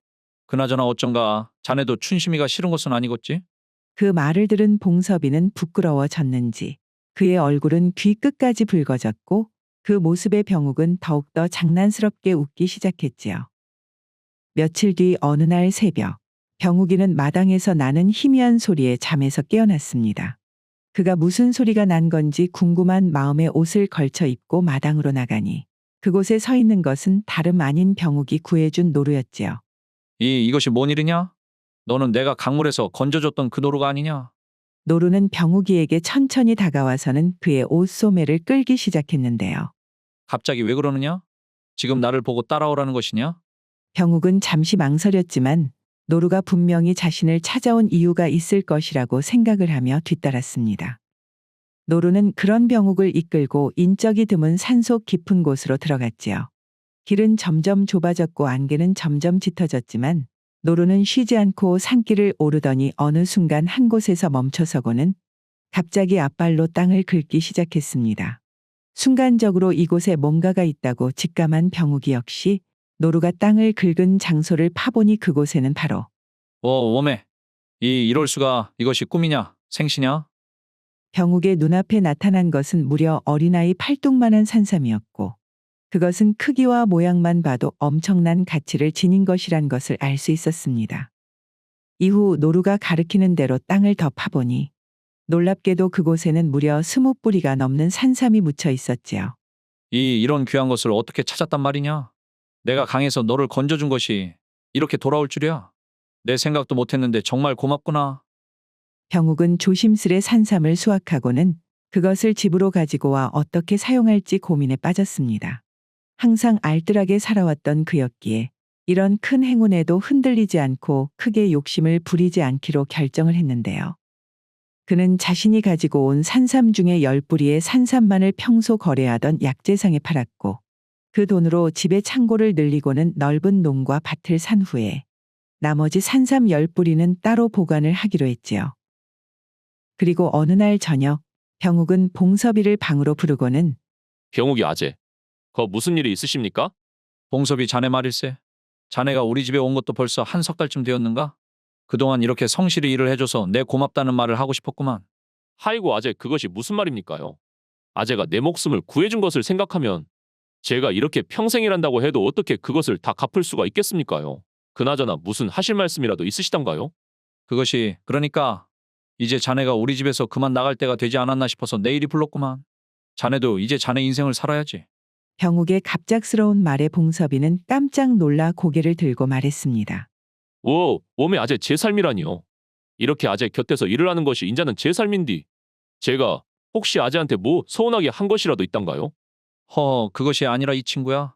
그나저나 어쩐가 자네도 춘심이가 싫은 것은 아니겠지? 그 말을 들은 봉섭이는 부끄러워졌는지 그의 얼굴은 귀 끝까지 붉어졌고 그 모습에 병욱은 더욱더 장난스럽게 웃기 시작했지요. 며칠 뒤 어느 날 새벽, 병욱이는 마당에서 나는 희미한 소리에 잠에서 깨어났습니다. 그가 무슨 소리가 난 건지 궁금한 마음에 옷을 걸쳐 입고 마당으로 나가니 그곳에 서 있는 것은 다름 아닌 병욱이 구해준 노루였지요. 이것이 뭔 일이냐? 너는 내가 강물에서 건져줬던 그 노루가 아니냐? 노루는 병욱이에게 천천히 다가와서는 그의 옷 소매를 끌기 시작했는데요. 갑자기 왜 그러느냐? 지금 나를 보고 따라오라는 것이냐? 병욱은 잠시 망설였지만 노루가 분명히 자신을 찾아온 이유가 있을 것이라고 생각을 하며 뒤따랐습니다. 노루는 그런 병욱을 이끌고 인적이 드문 산속 깊은 곳으로 들어갔지요. 길은 점점 좁아졌고 안개는 점점 짙어졌지만 노루는 쉬지 않고 산길을 오르더니 어느 순간 한 곳에서 멈춰서고는 갑자기 앞발로 땅을 긁기 시작했습니다. 순간적으로 이곳에 뭔가가 있다고 직감한 병욱이 역시 노루가 땅을 긁은 장소를 파보니 그곳에는 바로 웜에. 이럴 수가. 이것이 꿈이냐? 생시냐? 병욱의 눈앞에 나타난 것은 무려 어린아이 팔뚝만한 산삼이었고 그것은 크기와 모양만 봐도 엄청난 가치를 지닌 것이란 것을 알 수 있었습니다. 이후 노루가 가리키는 대로 땅을 더 파보니 놀랍게도 그곳에는 무려 20뿌리가 넘는 산삼이 묻혀 있었지요. 이런 귀한 것을 어떻게 찾았단 말이냐? 내가 강에서 너를 건져준 것이 이렇게 돌아올 줄이야. 내 생각도 못했는데 정말 고맙구나. 병욱은 조심스레 산삼을 수확하고는 그것을 집으로 가지고 와 어떻게 사용할지 고민에 빠졌습니다. 항상 알뜰하게 살아왔던 그였기에 이런 큰 행운에도 흔들리지 않고 크게 욕심을 부리지 않기로 결정을 했는데요. 그는 자신이 가지고 온 산삼 중에 10뿌리의 산삼만을 평소 거래하던 약재상에 팔았고 그 돈으로 집의 창고를 늘리고는 넓은 농과 밭을 산 후에 나머지 산삼 10뿌리는 따로 보관을 하기로 했지요. 그리고 어느 날 저녁 병욱은 봉섭이를 방으로 부르고는 병욱이 아재, 거 무슨 일이 있으십니까? 봉섭이 자네 말일세. 자네가 우리 집에 온 것도 벌써 한 석 달쯤 되었는가? 그동안 이렇게 성실히 일을 해줘서 내 고맙다는 말을 하고 싶었구만. 하이고 아재, 그것이 무슨 말입니까요? 아재가 내 목숨을 구해준 것을 생각하면 제가 이렇게 평생 일한다고 해도 어떻게 그것을 다 갚을 수가 있겠습니까요? 그나저나 무슨 하실 말씀이라도 있으시던가요? 그것이 그러니까 이제 자네가 우리 집에서 그만 나갈 때가 되지 않았나 싶어서 내일이 불렀구만. 자네도 이제 자네 인생을 살아야지. 병욱의 갑작스러운 말에 봉섭이는 깜짝 놀라 고개를 들고 말했습니다. 웜에 아재 제 삶이라니요. 이렇게 아재 곁에서 일을 하는 것이 인자는 제 삶인디. 제가 혹시 아재한테 뭐 서운하게 한 것이라도 있단가요? 그것이 아니라 이 친구야.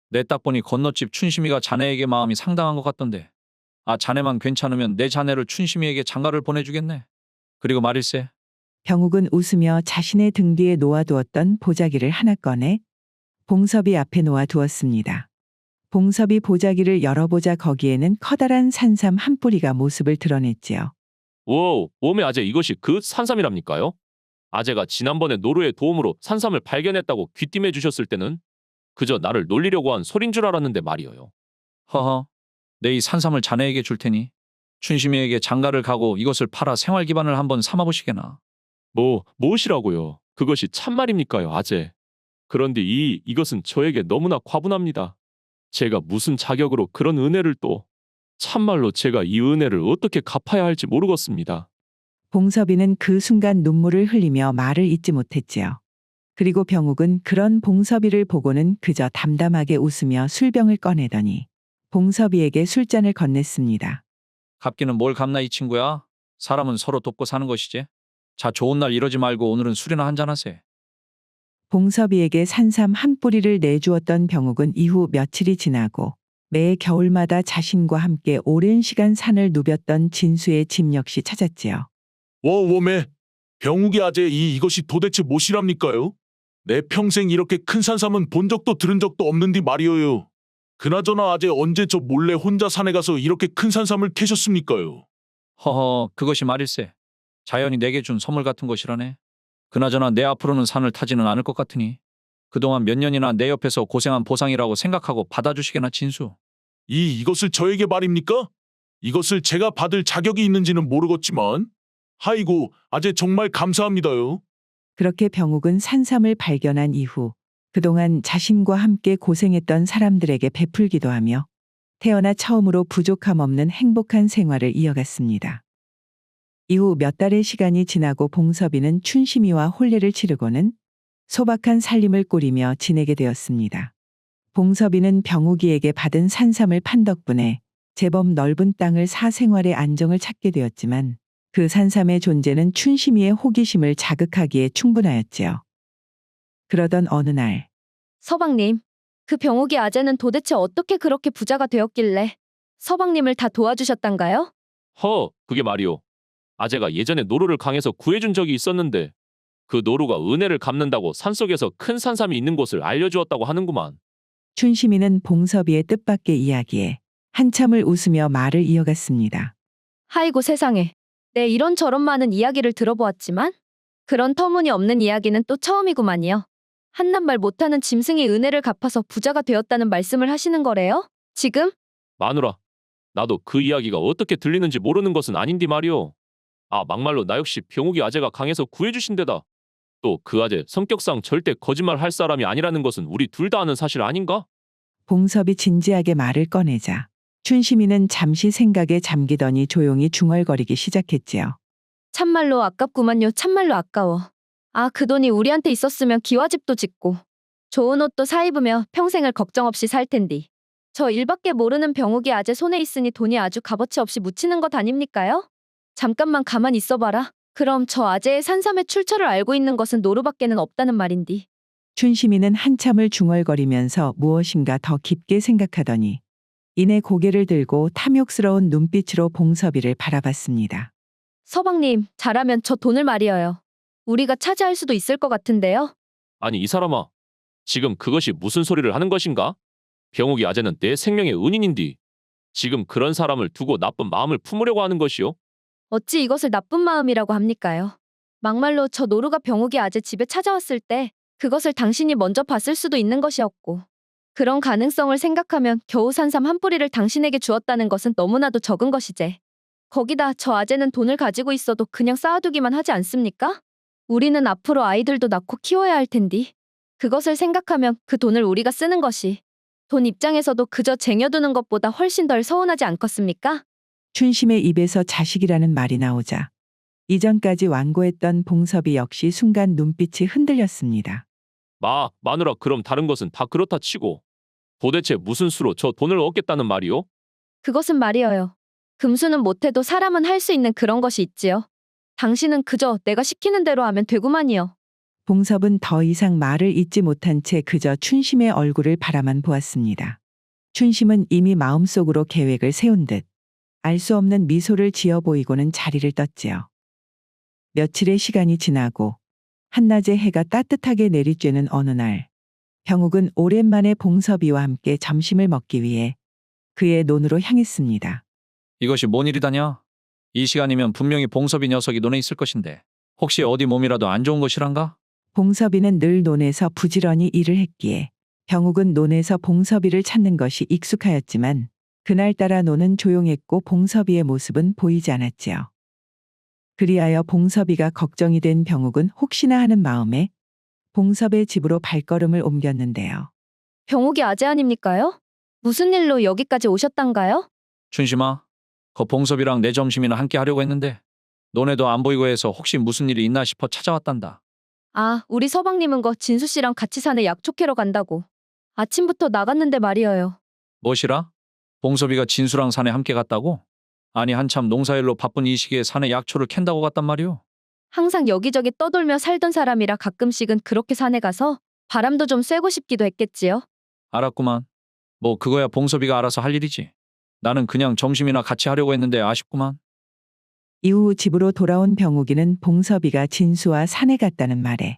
내 딱 보니 건너집 춘심이가 자네에게 마음이 상당한 것 같던데. 자네만 괜찮으면 내 자네를 춘심이에게 장가를 보내주겠네. 그리고 말일세. 병욱은 웃으며 자신의 등 뒤에 놓아두었던 보자기를 하나 꺼내 봉섭이 앞에 놓아두었습니다. 봉섭이 보자기를 열어보자 거기에는 커다란 산삼 한 뿌리가 모습을 드러냈지요. 웜에 아재 이것이 그 산삼이랍니까요? 아재가 지난번에 노루의 도움으로 산삼을 발견했다고 귀띔해 주셨을 때는 그저 나를 놀리려고 한 소린 줄 알았는데 말이에요. 내 이 산삼을 자네에게 줄 테니 춘심이에게 장가를 가고 이것을 팔아 생활 기반을 한번 삼아보시게나. 무엇이라고요? 그것이 참말입니까요, 아재? 그런데 이것은 저에게 너무나 과분합니다. 제가 무슨 자격으로 그런 은혜를 또... 참말로 제가 이 은혜를 어떻게 갚아야 할지 모르겠습니다. 봉섭이는 그 순간 눈물을 흘리며 말을 잇지 못했지요. 그리고 병욱은 그런 봉섭이를 보고는 그저 담담하게 웃으며 술병을 꺼내더니 봉섭이에게 술잔을 건넸습니다. 갚기는 뭘 갚나 이 친구야. 사람은 서로 돕고 사는 것이지. 자, 좋은 날 이러지 말고 오늘은 술이나 한잔하세. 봉섭이에게 산삼 한 뿌리를 내주었던 병욱은 이후 며칠이 지나고 매 겨울마다 자신과 함께 오랜 시간 산을 누볐던 진수의 집 역시 찾았지요. 웜에 병욱이 아재 이것이 도대체 무엇이랍니까요? 내 평생 이렇게 큰 산삼은 본 적도 들은 적도 없는디 말이어요. 그나저나 아재 언제 저 몰래 혼자 산에 가서 이렇게 큰 산삼을 캐셨습니까요? 그것이 말일세. 자연이 내게 준 선물 같은 것이라네. 그나저나 내 앞으로는 산을 타지는 않을 것 같으니 그동안 몇 년이나 내 옆에서 고생한 보상이라고 생각하고 받아주시게나 진수. 이것을 저에게 말입니까? 이것을 제가 받을 자격이 있는지는 모르겠지만 하이고 아재 정말 감사합니다요. 그렇게 병욱은 산삼을 발견한 이후 그동안 자신과 함께 고생했던 사람들에게 베풀기도 하며 태어나 처음으로 부족함 없는 행복한 생활을 이어갔습니다. 이후 몇 달의 시간이 지나고 봉섭이는 춘심이와 혼례를 치르고는 소박한 살림을 꾸리며 지내게 되었습니다. 봉섭이는 병욱이에게 받은 산삼을 판 덕분에 제법 넓은 땅을 사 생활의 안정을 찾게 되었지만 그 산삼의 존재는 춘심이의 호기심을 자극하기에 충분하였지요. 그러던 어느 날 서방님, 그 병욱이 아재는 도대체 어떻게 그렇게 부자가 되었길래 서방님을 다 도와주셨단가요? 그게 말이오. 아재가 예전에 노루를 강에서 구해준 적이 있었는데 그 노루가 은혜를 갚는다고 산속에서 큰 산삼이 있는 곳을 알려주었다고 하는구만. 춘심이는 봉섭이의 뜻밖의 이야기에 한참을 웃으며 말을 이어갔습니다. 아이고 세상에. 내 이런저런 많은 이야기를 들어보았지만 그런 터무니없는 이야기는 또 처음이구만요. 한낱말 못하는 짐승이 은혜를 갚아서 부자가 되었다는 말씀을 하시는 거래요? 지금? 마누라, 나도 그 이야기가 어떻게 들리는지 모르는 것은 아닌디 말이오. 막말로 나 역시 병욱이 아재가 강에서 구해주신 데다. 또 그 아재 성격상 절대 거짓말 할 사람이 아니라는 것은 우리 둘 다 아는 사실 아닌가? 봉섭이 진지하게 말을 꺼내자 춘심이는 잠시 생각에 잠기더니 조용히 중얼거리기 시작했지요. 참말로 아깝구만요. 참말로 아까워. 그 돈이 우리한테 있었으면 기와집도 짓고 좋은 옷도 사 입으며 평생을 걱정 없이 살 텐디. 저 일밖에 모르는 병욱이 아재 손에 있으니 돈이 아주 값어치 없이 묻히는 것 아닙니까요? 잠깐만 가만 있어봐라. 그럼 저 아재의 산삼의 출처를 알고 있는 것은 노루밖에는 없다는 말인디. 춘심이는 한참을 중얼거리면서 무엇인가 더 깊게 생각하더니 이내 고개를 들고 탐욕스러운 눈빛으로 봉섭이를 바라봤습니다. 서방님, 잘하면 저 돈을 말이어요. 우리가 차지할 수도 있을 것 같은데요. 아니 이 사람아, 지금 그것이 무슨 소리를 하는 것인가? 병욱이 아재는 내 생명의 은인인디. 지금 그런 사람을 두고 나쁜 마음을 품으려고 하는 것이오? 어찌 이것을 나쁜 마음이라고 합니까요? 막말로 저 노루가 병욱이 아재 집에 찾아왔을 때 그것을 당신이 먼저 봤을 수도 있는 것이었고 그런 가능성을 생각하면 겨우 산삼 한 뿌리를 당신에게 주었다는 것은 너무나도 적은 것이제. 거기다 저 아재는 돈을 가지고 있어도 그냥 쌓아두기만 하지 않습니까? 우리는 앞으로 아이들도 낳고 키워야 할 텐디. 그것을 생각하면 그 돈을 우리가 쓰는 것이 돈 입장에서도 그저 쟁여두는 것보다 훨씬 덜 서운하지 않겠습니까? 춘심의 입에서 자식이라는 말이 나오자 이전까지 완고했던 봉섭이 역시 순간 눈빛이 흔들렸습니다. 마누라, 그럼 다른 것은 다 그렇다 치고 도대체 무슨 수로 저 돈을 얻겠다는 말이오? 그것은 말이어요. 금수는 못해도 사람은 할 수 있는 그런 것이 있지요. 당신은 그저 내가 시키는 대로 하면 되구만이요. 봉섭은 더 이상 말을 잇지 못한 채 그저 춘심의 얼굴을 바라만 보았습니다. 춘심은 이미 마음속으로 계획을 세운 듯 알 수 없는 미소를 지어 보이고는 자리를 떴지요. 며칠의 시간이 지나고 한낮에 해가 따뜻하게 내리쬐는 어느 날 병욱은 오랜만에 봉섭이와 함께 점심을 먹기 위해 그의 논으로 향했습니다. 이것이 뭔 일이다냐? 이 시간이면 분명히 봉섭이 녀석이 논에 있을 것인데 혹시 어디 몸이라도 안 좋은 것이란가? 봉섭이는 늘 논에서 부지런히 일을 했기에 병욱은 논에서 봉섭이를 찾는 것이 익숙하였지만 그날따라 논은 조용했고 봉섭이의 모습은 보이지 않았지요. 그리하여 봉섭이가 걱정이 된 병욱은 혹시나 하는 마음에 봉섭의 집으로 발걸음을 옮겼는데요. 병욱이 아재 아닙니까요? 무슨 일로 여기까지 오셨단가요? 춘심아, 거 봉섭이랑 내 점심이나 함께 하려고 했는데 너네도 안 보이고 해서 혹시 무슨 일이 있나 싶어 찾아왔단다. 우리 서방님은 거 진수 씨랑 같이 산에 약초 캐러 간다고. 아침부터 나갔는데 말이어요. 뭐시라? 봉섭이가 진수랑 산에 함께 갔다고? 아니 한참 농사일로 바쁜 이 시기에 산에 약초를 캔다고 갔단 말이오? 항상 여기저기 떠돌며 살던 사람이라 가끔씩은 그렇게 산에 가서 바람도 좀 쐬고 싶기도 했겠지요. 알았구만. 뭐 그거야 봉섭이가 알아서 할 일이지. 나는 그냥 점심이나 같이 하려고 했는데 아쉽구만. 이후 집으로 돌아온 병욱이는 봉섭이가 진수와 산에 갔다는 말에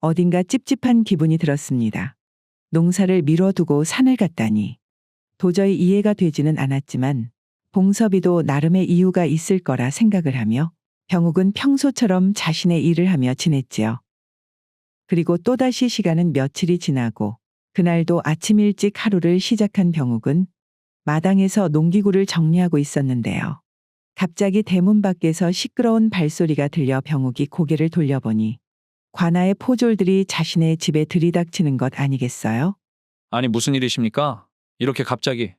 어딘가 찝찝한 기분이 들었습니다. 농사를 미뤄두고 산을 갔다니 도저히 이해가 되지는 않았지만 봉섭이도 나름의 이유가 있을 거라 생각을 하며 병욱은 평소처럼 자신의 일을 하며 지냈지요. 그리고 또다시 시간은 며칠이 지나고 그날도 아침 일찍 하루를 시작한 병욱은 마당에서 농기구를 정리하고 있었는데요. 갑자기 대문 밖에서 시끄러운 발소리가 들려 병욱이 고개를 돌려보니 관아의 포졸들이 자신의 집에 들이닥치는 것 아니겠어요? 아니 무슨 일이십니까? 이렇게 갑자기.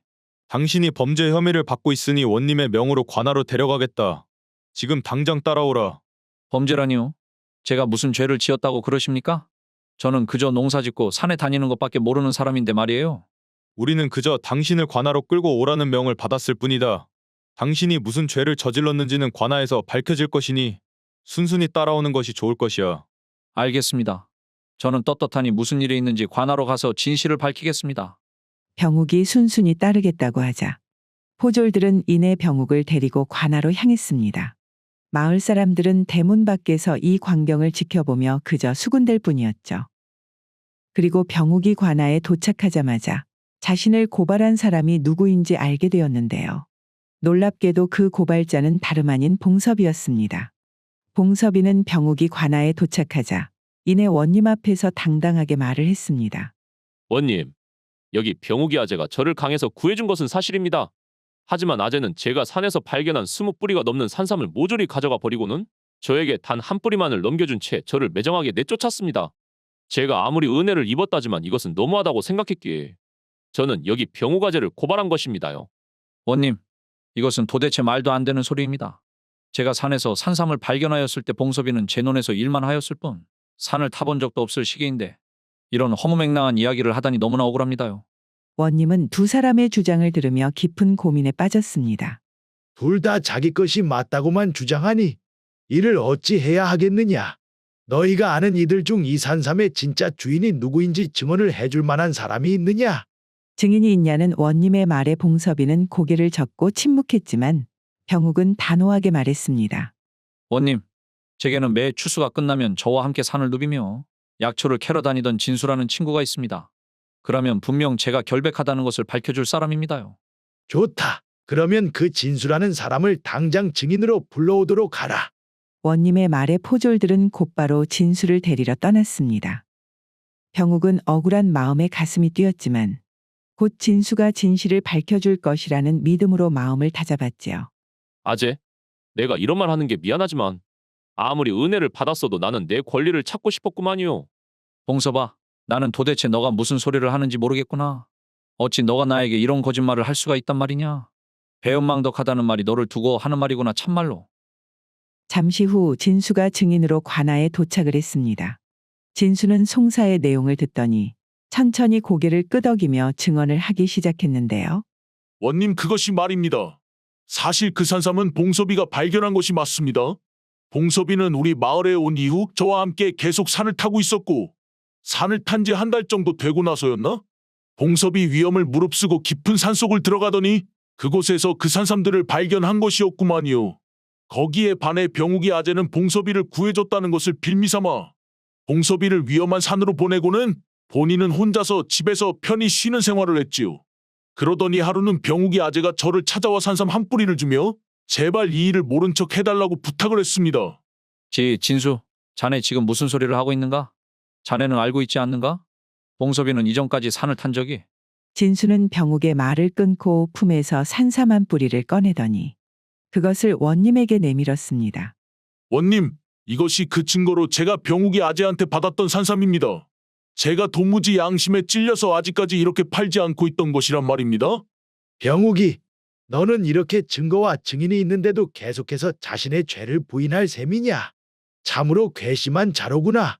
당신이 범죄 혐의를 받고 있으니 원님의 명으로 관하로 데려가겠다. 지금 당장 따라오라. 범죄라니요? 제가 무슨 죄를 지었다고 그러십니까? 저는 그저 농사짓고 산에 다니는 것밖에 모르는 사람인데 말이에요. 우리는 그저 당신을 관하로 끌고 오라는 명을 받았을 뿐이다. 당신이 무슨 죄를 저질렀는지는 관하에서 밝혀질 것이니 순순히 따라오는 것이 좋을 것이야. 알겠습니다. 저는 떳떳하니 무슨 일이 있는지 관하로 가서 진실을 밝히겠습니다. 병욱이 순순히 따르겠다고 하자 포졸들은 이내 병욱을 데리고 관하로 향했습니다. 마을 사람들은 대문 밖에서 이 광경을 지켜보며 그저 수군댈 뿐이었죠. 그리고 병욱이 관하에 도착하자마자 자신을 고발한 사람이 누구인지 알게 되었는데요. 놀랍게도 그 고발자는 다름 아닌 봉섭이었습니다. 봉섭이는 병욱이 관하에 도착하자 이내 원님 앞에서 당당하게 말을 했습니다. 원님, 여기 병욱이 아재가 저를 강에서 구해준 것은 사실입니다. 하지만 아재는 제가 산에서 발견한 20뿌리가 넘는 산삼을 모조리 가져가 버리고는 저에게 단 한 뿌리만을 넘겨준 채 저를 매정하게 내쫓았습니다. 제가 아무리 은혜를 입었다지만 이것은 너무하다고 생각했기에 저는 여기 병욱 아재를 고발한 것입니다요. 원님, 이것은 도대체 말도 안 되는 소리입니다. 제가 산에서 산삼을 발견하였을 때 봉섭이는 제 눈에서 일만 하였을 뿐 산을 타본 적도 없을 시기인데 이런 허무맹랑한 이야기를 하다니 너무나 억울합니다요. 원님은 두 사람의 주장을 들으며 깊은 고민에 빠졌습니다. 둘 다 자기 것이 맞다고만 주장하니 이를 어찌 해야 하겠느냐. 너희가 아는 이들 중 이 산삼의 진짜 주인이 누구인지 증언을 해줄 만한 사람이 있느냐? 증인이 있냐는 원님의 말에 봉섭이는 고개를 젓고 침묵했지만 병욱은 단호하게 말했습니다. 원님, 제게는 매 추수가 끝나면 저와 함께 산을 누비며 약초를 캐러 다니던 진수라는 친구가 있습니다. 그러면 분명 제가 결백하다는 것을 밝혀줄 사람입니다요. 좋다. 그러면 그 진수라는 사람을 당장 증인으로 불러오도록 하라. 원님의 말에 포졸들은 곧바로 진수를 데리러 떠났습니다. 병욱은 억울한 마음에 가슴이 뛰었지만 곧 진수가 진실을 밝혀줄 것이라는 믿음으로 마음을 다잡았지요. 아재, 내가 이런 말 하는 게 미안하지만 아무리 은혜를 받았어도 나는 내 권리를 찾고 싶었구만요. 봉섭아, 나는 도대체 너가 무슨 소리를 하는지 모르겠구나. 어찌 너가 나에게 이런 거짓말을 할 수가 있단 말이냐. 배은망덕하다는 말이 너를 두고 하는 말이구나 참말로. 잠시 후 진수가 증인으로 관아에 도착을 했습니다. 진수는 송사의 내용을 듣더니 천천히 고개를 끄덕이며 증언을 하기 시작했는데요. 원님 그것이 말입니다. 사실 그 산삼은 봉섭이가 발견한 것이 맞습니다. 봉섭이는 우리 마을에 온 이후 저와 함께 계속 산을 타고 있었고 산을 탄 지 한 달 정도 되고 나서였나? 봉섭이 위험을 무릅쓰고 깊은 산속을 들어가더니 그곳에서 그 산삼들을 발견한 것이었구만요. 거기에 반해 병욱이 아재는 봉섭이를 구해줬다는 것을 빌미삼아 봉섭이를 위험한 산으로 보내고는 본인은 혼자서 집에서 편히 쉬는 생활을 했지요. 그러더니 하루는 병욱이 아재가 저를 찾아와 산삼 한 뿌리를 주며 제발 이 일을 모른 척 해달라고 부탁을 했습니다. 진수, 자네 지금 무슨 소리를 하고 있는가? 자네는 알고 있지 않는가? 봉섭이는 이전까지 산을 탄 적이. 진수는 병욱의 말을 끊고 품에서 산삼 한 뿌리를 꺼내더니 그것을 원님에게 내밀었습니다. 원님, 이것이 그 증거로 제가 병욱이 아재한테 받았던 산삼입니다. 제가 도무지 양심에 찔려서 아직까지 이렇게 팔지 않고 있던 것이란 말입니다. 병욱이, 너는 이렇게 증거와 증인이 있는데도 계속해서 자신의 죄를 부인할 셈이냐? 참으로 괘씸한 자로구나.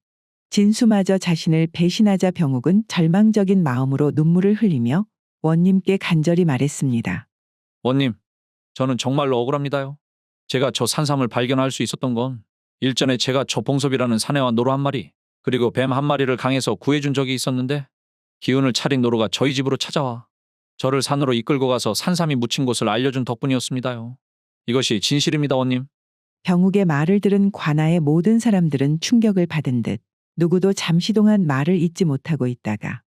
진수마저 자신을 배신하자 병욱은 절망적인 마음으로 눈물을 흘리며 원님께 간절히 말했습니다. 원님, 저는 정말로 억울합니다요. 제가 저 산삼을 발견할 수 있었던 건 일전에 제가 저 봉섭이라는 사내와 노루 한 마리 그리고 뱀 한 마리를 강에서 구해준 적이 있었는데 기운을 차린 노루가 저희 집으로 찾아와 저를 산으로 이끌고 가서 산삼이 묻힌 곳을 알려준 덕분이었습니다요. 이것이 진실입니다, 원님. 병욱의 말을 들은 관아의 모든 사람들은 충격을 받은 듯 누구도 잠시 동안 말을 잇지 못하고 있다가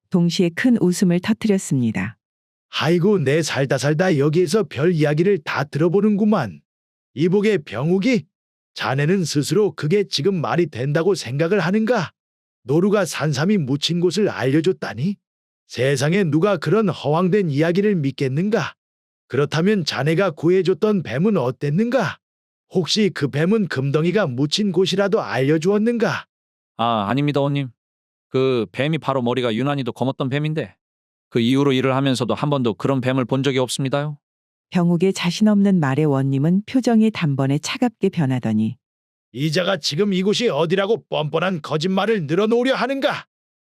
동시에 큰 웃음을 터뜨렸습니다. 아이고 내 살다 여기에서 별 이야기를 다 들어보는구만. 이복의 병욱이, 자네는 스스로 그게 지금 말이 된다고 생각을 하는가? 노루가 산삼이 묻힌 곳을 알려줬다니? 세상에 누가 그런 허황된 이야기를 믿겠는가? 그렇다면 자네가 구해줬던 뱀은 어땠는가? 혹시 그 뱀은 금덩이가 묻힌 곳이라도 알려주었는가? 아닙니다, 원님. 그 뱀이 바로 머리가 유난히도 검었던 뱀인데 그 이후로 일을 하면서도 한 번도 그런 뱀을 본 적이 없습니다요. 병욱의 자신 없는 말에 원님은 표정이 단번에 차갑게 변하더니 이자가 지금 이곳이 어디라고 뻔뻔한 거짓말을 늘어놓으려 하는가?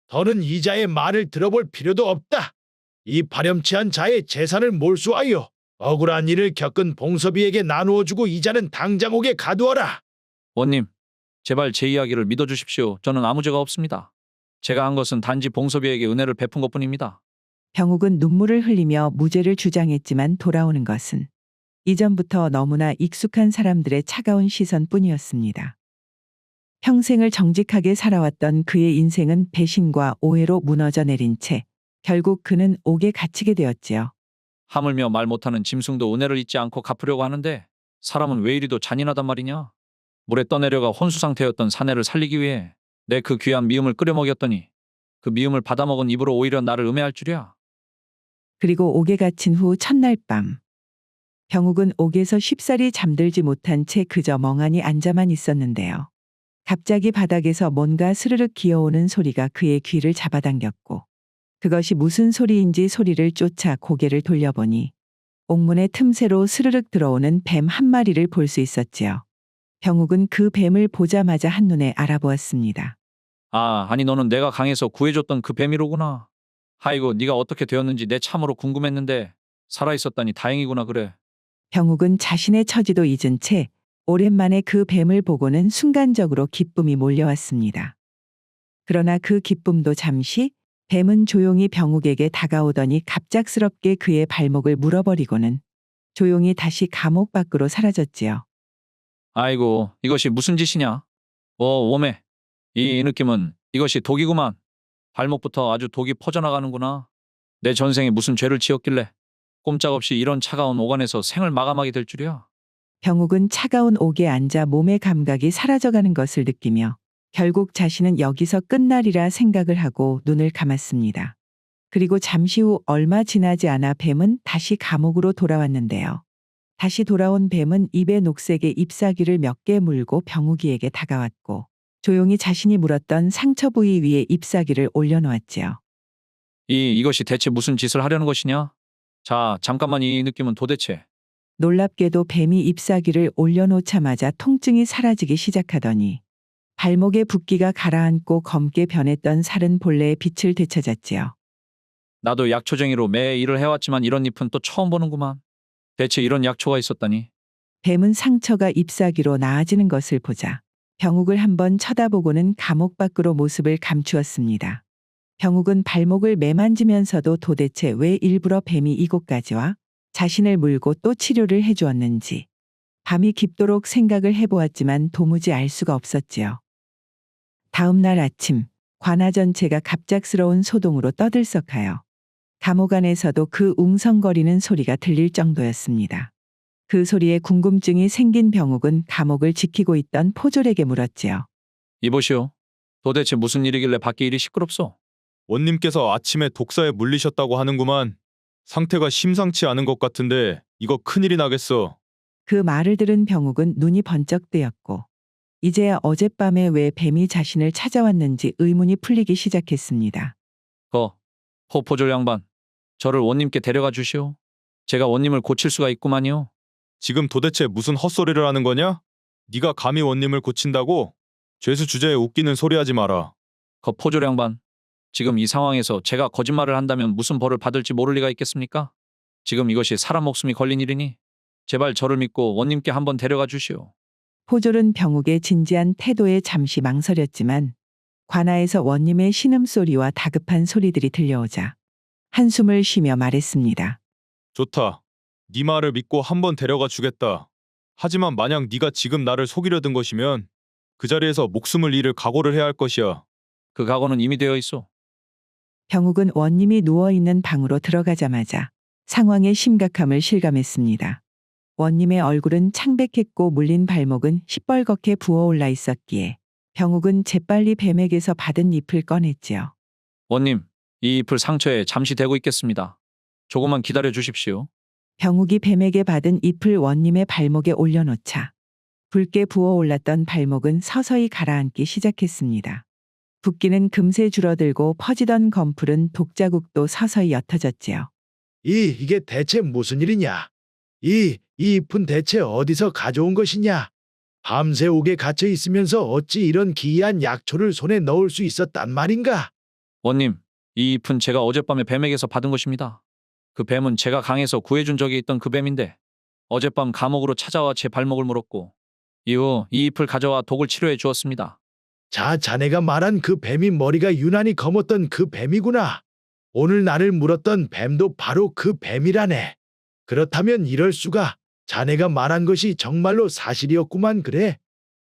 더는 이자의 말을 들어볼 필요도 없다. 이 파렴치한 자의 재산을 몰수하여 억울한 일을 겪은 봉섭이에게 나누어주고 이자는 당장 옥에 가두어라. 원님, 제발 제 이야기를 믿어주십시오. 저는 아무 죄가 없습니다. 제가 한 것은 단지 봉섭이에게 은혜를 베푼 것뿐입니다. 병욱은 눈물을 흘리며 무죄를 주장했지만 돌아오는 것은 이전부터 너무나 익숙한 사람들의 차가운 시선뿐이었습니다. 평생을 정직하게 살아왔던 그의 인생은 배신과 오해로 무너져 내린 채 결국 그는 옥에 갇히게 되었지요. 하물며 말 못하는 짐승도 은혜를 잊지 않고 갚으려고 하는데 사람은 왜 이리도 잔인하단 말이냐. 물에 떠내려가 혼수 상태였던 사내를 살리기 위해 내 그 귀한 미음을 끓여 먹였더니 그 미음을 받아먹은 입으로 오히려 나를 음해할 줄이야. 그리고 옥에 갇힌 후 첫날 밤 병욱은 옥에서 쉽사리 잠들지 못한 채 그저 멍하니 앉아만 있었는데요. 갑자기 바닥에서 뭔가 스르륵 기어오는 소리가 그의 귀를 잡아당겼고 그것이 무슨 소리인지 소리를 쫓아 고개를 돌려보니 옥문의 틈새로 스르륵 들어오는 뱀 한 마리를 볼 수 있었지요. 병욱은 그 뱀을 보자마자 한눈에 알아보았습니다. 아니 너는 내가 강에서 구해줬던 그 뱀이로구나. 아이고 네가 어떻게 되었는지 내 참으로 궁금했는데 살아있었다니 다행이구나 그래. 병욱은 자신의 처지도 잊은 채 오랜만에 그 뱀을 보고는 순간적으로 기쁨이 몰려왔습니다. 그러나 그 기쁨도 잠시 뱀은 조용히 병욱에게 다가오더니 갑작스럽게 그의 발목을 물어버리고는 조용히 다시 감옥 밖으로 사라졌지요. 아이고 이것이 무슨 짓이냐. 웜에 이 느낌은 이것이 독이구만. 발목부터 아주 독이 퍼져나가는구나. 내 전생에 무슨 죄를 지었길래 꼼짝없이 이런 차가운 오간에서 생을 마감하게 될 줄이야. 병욱은 차가운 옥에 앉아 몸의 감각이 사라져가는 것을 느끼며 결국 자신은 여기서 끝날이라 생각을 하고 눈을 감았습니다. 그리고 잠시 후 얼마 지나지 않아 뱀은 다시 감옥으로 돌아왔는데요. 다시 돌아온 뱀은 입에 녹색의 잎사귀를 몇 개 물고 병욱이에게 다가왔고 조용히 자신이 물었던 상처 부위 위에 잎사귀를 올려놓았지요. 이것이 대체 무슨 짓을 하려는 것이냐? 자, 잠깐만 이 느낌은 도대체. 놀랍게도 뱀이 잎사귀를 올려놓자마자 통증이 사라지기 시작하더니 발목의 붓기가 가라앉고 검게 변했던 살은 본래의 빛을 되찾았지요. 나도 약초쟁이로 매 일을 해왔지만 이런 잎은 또 처음 보는구만. 대체 이런 약초가 있었다니. 뱀은 상처가 잎사귀로 나아지는 것을 보자 병욱을 한번 쳐다보고는 감옥 밖으로 모습을 감추었습니다. 병욱은 발목을 매만지면서도 도대체 왜 일부러 뱀이 이곳까지 와 자신을 물고 또 치료를 해주었는지 밤이 깊도록 생각을 해보았지만 도무지 알 수가 없었지요. 다음 날 아침 관아 전체가 갑작스러운 소동으로 떠들썩하여 감옥 안에서도 그 웅성거리는 소리가 들릴 정도였습니다. 그 소리에 궁금증이 생긴 병욱은 감옥을 지키고 있던 포졸에게 물었지요. 이보시오. 도대체 무슨 일이길래 밖에 이리 시끄럽소? 원님께서 아침에 독사에 물리셨다고 하는구만. 상태가 심상치 않은 것 같은데 이거 큰일이 나겠어. 그 말을 들은 병욱은 눈이 번쩍 뜨였고 이제야 어젯밤에 왜 뱀이 자신을 찾아왔는지 의문이 풀리기 시작했습니다. 포졸 양반. 저를 원님께 데려가 주시오. 제가 원님을 고칠 수가 있구만요. 지금 도대체 무슨 헛소리를 하는 거냐? 네가 감히 원님을 고친다고? 죄수 주제에 웃기는 소리 하지 마라. 포졸 양반. 지금 이 상황에서 제가 거짓말을 한다면 무슨 벌을 받을지 모를 리가 있겠습니까? 지금 이것이 사람 목숨이 걸린 일이니 제발 저를 믿고 원님께 한번 데려가 주시오. 포졸은 병욱의 진지한 태도에 잠시 망설였지만 관아에서 원님의 신음소리와 다급한 소리들이 들려오자 한숨을 쉬며 말했습니다. 좋다. 네 말을 믿고 한번 데려가 주겠다. 하지만 만약 네가 지금 나를 속이려 든 것이면 그 자리에서 목숨을 잃을 각오를 해야 할 것이야. 그 각오는 이미 되어 있어. 병욱은 원님이 누워있는 방으로 들어가자마자 상황의 심각함을 실감했습니다. 원님의 얼굴은 창백했고 물린 발목은 시뻘겋게 부어올라 있었기에 병욱은 재빨리 뱀에게서 받은 잎을 꺼냈지요. 원님, 이 잎을 상처에 잠시 대고 있겠습니다. 조금만 기다려 주십시오. 병욱이 뱀에게 받은 잎을 원님의 발목에 올려놓자 붉게 부어올랐던 발목은 서서히 가라앉기 시작했습니다. 붓기는 금세 줄어들고 퍼지던 검풀은 독자국도 서서히 옅어졌지요. 이게 대체 무슨 일이냐? 이 잎은 대체 어디서 가져온 것이냐? 밤새 옥에 갇혀 있으면서 어찌 이런 기이한 약초를 손에 넣을 수 있었단 말인가? 원님, 이 잎은 제가 어젯밤에 뱀에게서 받은 것입니다. 그 뱀은 제가 강에서 구해준 적이 있던 그 뱀인데 어젯밤 감옥으로 찾아와 제 발목을 물었고 이후 이 잎을 가져와 독을 치료해 주었습니다. 자, 자네가 말한 그 뱀이 머리가 유난히 검었던 그 뱀이구나. 오늘 나를 물었던 뱀도 바로 그 뱀이라네. 그렇다면 이럴 수가. 자네가 말한 것이 정말로 사실이었구만. 그래.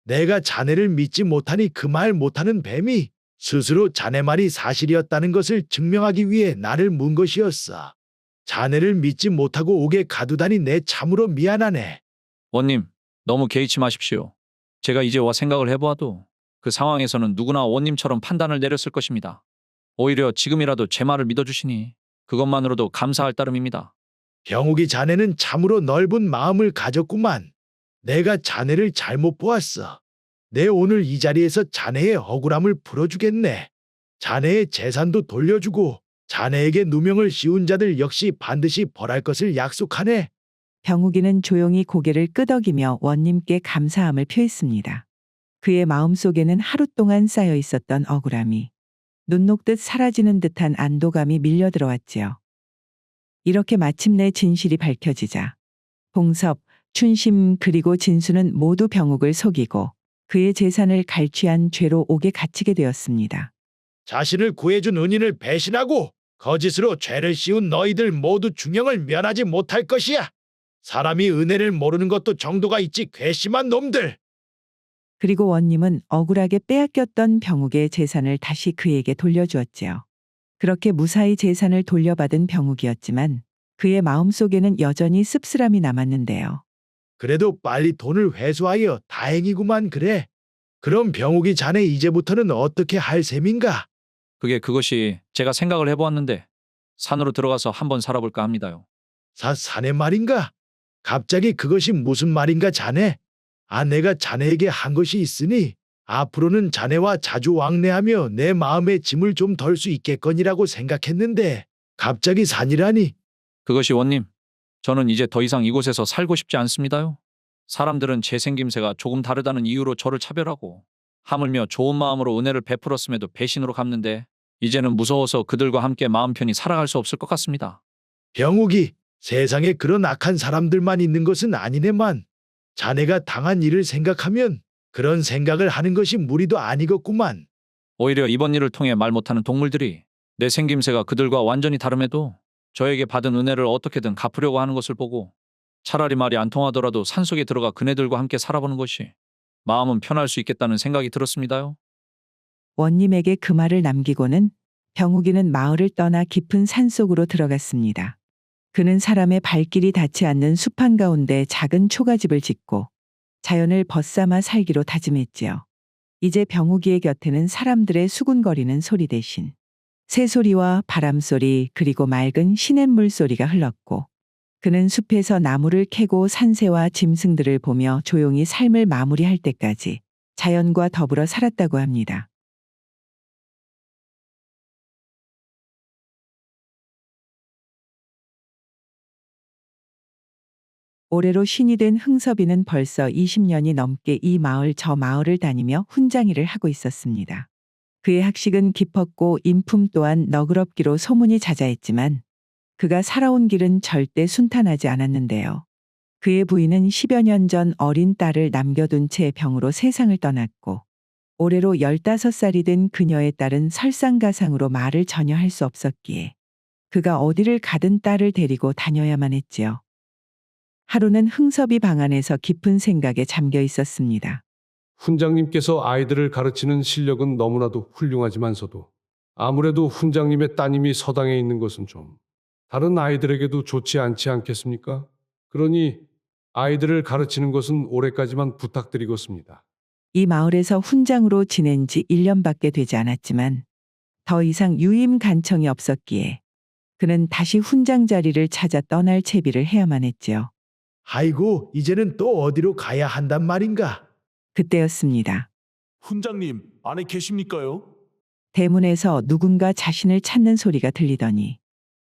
내가 자네를 믿지 못하니 그 말 못하는 뱀이 스스로 자네 말이 사실이었다는 것을 증명하기 위해 나를 문 것이었어. 자네를 믿지 못하고 옥에 가두다니 내 참으로 미안하네. 원님, 너무 개의치 마십시오. 제가 이제 와 생각을 해보아도 그 상황에서는 누구나 원님처럼 판단을 내렸을 것입니다. 오히려 지금이라도 제 말을 믿어주시니 그것만으로도 감사할 따름입니다. 병욱이 자네는 참으로 넓은 마음을 가졌구만. 내가 자네를 잘못 보았어. 내 오늘 이 자리에서 자네의 억울함을 풀어주겠네. 자네의 재산도 돌려주고 자네에게 누명을 씌운 자들 역시 반드시 벌할 것을 약속하네. 병욱이는 조용히 고개를 끄덕이며 원님께 감사함을 표했습니다. 그의 마음속에는 하루 동안 쌓여 있었던 억울함이 눈 녹듯 사라지는 듯한 안도감이 밀려들어왔지요. 이렇게 마침내 진실이 밝혀지자 봉섭, 춘심 그리고 진수는 모두 병욱을 속이고 그의 재산을 갈취한 죄로 옥에 갇히게 되었습니다. 자신을 구해준 은인을 배신하고 거짓으로 죄를 씌운 너희들 모두 중형을 면하지 못할 것이야. 사람이 은혜를 모르는 것도 정도가 있지 괘씸한 놈들. 그리고 원님은 억울하게 빼앗겼던 병욱의 재산을 다시 그에게 돌려주었지요. 그렇게 무사히 재산을 돌려받은 병욱이었지만 그의 마음속에는 여전히 씁쓸함이 남았는데요. 그래도 빨리 돈을 회수하여 다행이구만. 그래. 그럼 병욱이 자네 이제부터는 어떻게 할 셈인가? 그것이 제가 생각을 해보았는데 산으로 들어가서 한번 살아볼까 합니다요. 산의 말인가? 갑자기 그것이 무슨 말인가 자네? 내가 자네에게 한 것이 있으니 앞으로는 자네와 자주 왕래하며 내 마음의 짐을 좀 덜 수 있겠거니라고 생각했는데 갑자기 산이라니. 그것이 원님, 저는 이제 더 이상 이곳에서 살고 싶지 않습니다요. 사람들은 제 생김새가 조금 다르다는 이유로 저를 차별하고 하물며 좋은 마음으로 은혜를 베풀었음에도 배신으로 갚는데 이제는 무서워서 그들과 함께 마음 편히 살아갈 수 없을 것 같습니다. 병욱이 세상에 그런 악한 사람들만 있는 것은 아니네만 자네가 당한 일을 생각하면 그런 생각을 하는 것이 무리도 아니겠구만. 오히려 이번 일을 통해 말 못하는 동물들이 내 생김새가 그들과 완전히 다름에도 저에게 받은 은혜를 어떻게든 갚으려고 하는 것을 보고 차라리 말이 안 통하더라도 산속에 들어가 그네들과 함께 살아보는 것이 마음은 편할 수 있겠다는 생각이 들었습니다요. 원님에게 그 말을 남기고는 병욱이는 마을을 떠나 깊은 산속으로 들어갔습니다. 그는 사람의 발길이 닿지 않는 숲 한가운데 작은 초가집을 짓고 자연을 벗삼아 살기로 다짐했지요. 이제 병욱이의 곁에는 사람들의 수군거리는 소리 대신 새소리와 바람소리 그리고 맑은 시냇물 소리가 흘렀고 그는 숲에서 나무를 캐고 산새와 짐승들을 보며 조용히 삶을 마무리할 때까지 자연과 더불어 살았다고 합니다. 올해로 신이 된 흥섭이는 벌써 20년이 넘게 이 마을 저 마을을 다니며 훈장일을 하고 있었습니다. 그의 학식은 깊었고 인품 또한 너그럽기로 소문이 자자했지만 그가 살아온 길은 절대 순탄하지 않았는데요. 그의 부인은 10여 년 전 어린 딸을 남겨둔 채 병으로 세상을 떠났고 올해로 15살이 된 그녀의 딸은 설상가상으로 말을 전혀 할 수 없었기에 그가 어디를 가든 딸을 데리고 다녀야만 했지요. 하루는 흥섭이 방 안에서 깊은 생각에 잠겨 있었습니다. 훈장님께서 아이들을 가르치는 실력은 너무나도 훌륭하지만서도 아무래도 훈장님의 따님이 서당에 있는 것은 좀 다른 아이들에게도 좋지 않지 않겠습니까? 그러니 아이들을 가르치는 것은 올해까지만 부탁드리겠습니다. 이 마을에서 훈장으로 지낸 지 1년밖에 되지 않았지만 더 이상 유임 간청이 없었기에 그는 다시 훈장 자리를 찾아 떠날 채비를 해야만 했지요. 아이고, 이제는 또 어디로 가야 한단 말인가? 그때였습니다. 훈장님, 안에 계십니까요? 대문에서 누군가 자신을 찾는 소리가 들리더니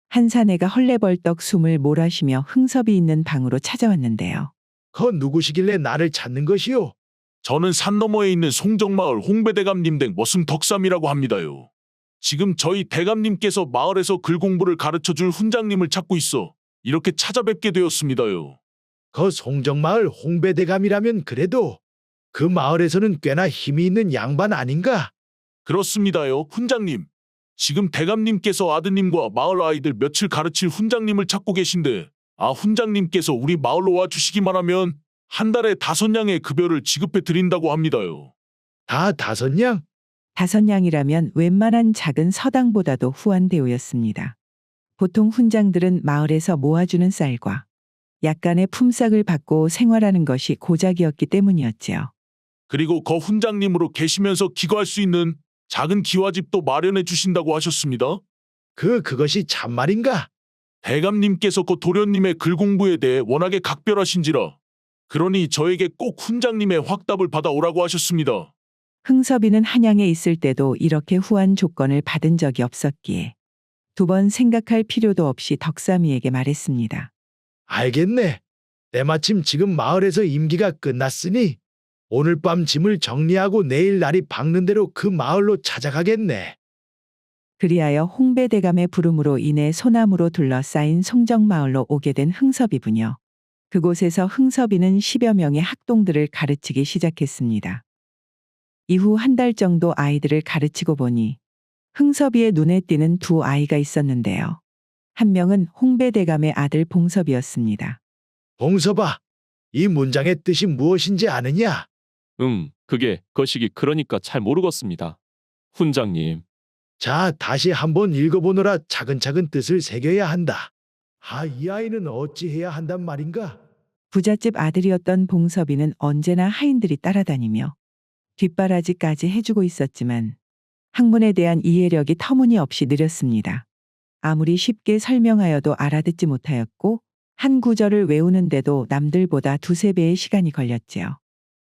한 사내가 헐레벌떡 숨을 몰아쉬며 흥섭이 있는 방으로 찾아왔는데요. 거 누구시길래 나를 찾는 것이오? 저는 산 너머에 있는 송정마을 홍배대감님 댁 머슴 덕삼이라고 합니다요. 지금 저희 대감님께서 마을에서 글 공부를 가르쳐줄 훈장님을 찾고 있어 이렇게 찾아뵙게 되었습니다요. 거 송정마을 홍배대감이라면 그래도 그 마을에서는 꽤나 힘이 있는 양반 아닌가? 그렇습니다요, 훈장님. 지금 대감님께서 아드님과 마을 아이들 며칠 가르칠 훈장님을 찾고 계신데 훈장님께서 우리 마을로 와주시기만 하면 한 달에 5냥의 급여를 지급해 드린다고 합니다요. 다 5냥? 5냥이라면 웬만한 작은 서당보다도 후한 대우였습니다. 보통 훈장들은 마을에서 모아주는 쌀과 약간의 품삯을 받고 생활하는 것이 고작이었기 때문이었지요. 그리고 거 훈장님으로 계시면서 기거할 수 있는 작은 기와집도 마련해 주신다고 하셨습니다. 그것이 참말인가? 대감님께서 그 도련님의 글 공부에 대해 워낙에 각별하신지라 그러니 저에게 꼭 훈장님의 확답을 받아오라고 하셨습니다. 흥섭이는 한양에 있을 때도 이렇게 후한 조건을 받은 적이 없었기에 2번 생각할 필요도 없이 덕삼이에게 말했습니다. 알겠네. 때마침 지금 마을에서 임기가 끝났으니 오늘 밤 짐을 정리하고 내일 날이 밝는 대로 그 마을로 찾아가겠네. 그리하여 홍배대감의 부름으로 인해 소나무로 둘러싸인 송정마을로 오게 된 흥섭이군요. 그곳에서 흥섭이는 10여 명의 학동들을 가르치기 시작했습니다. 이후 한 달 정도 아이들을 가르치고 보니 흥섭이의 눈에 띄는 2 아이가 있었는데요. 한 명은 홍배대감의 아들 봉섭이었습니다. 봉섭아, 이 문장의 뜻이 무엇인지 아느냐? 그게 거시기 그러니까 잘 모르겠습니다. 훈장님. 자, 다시 한번 읽어보느라 차근차근 뜻을 새겨야 한다. 이 아이는 어찌해야 한단 말인가? 부잣집 아들이었던 봉섭이는 언제나 하인들이 따라다니며 뒷바라지까지 해주고 있었지만 학문에 대한 이해력이 터무니없이 느렸습니다. 아무리 쉽게 설명하여도 알아듣지 못하였고 한 구절을 외우는데도 남들보다 2~3배의 시간이 걸렸지요.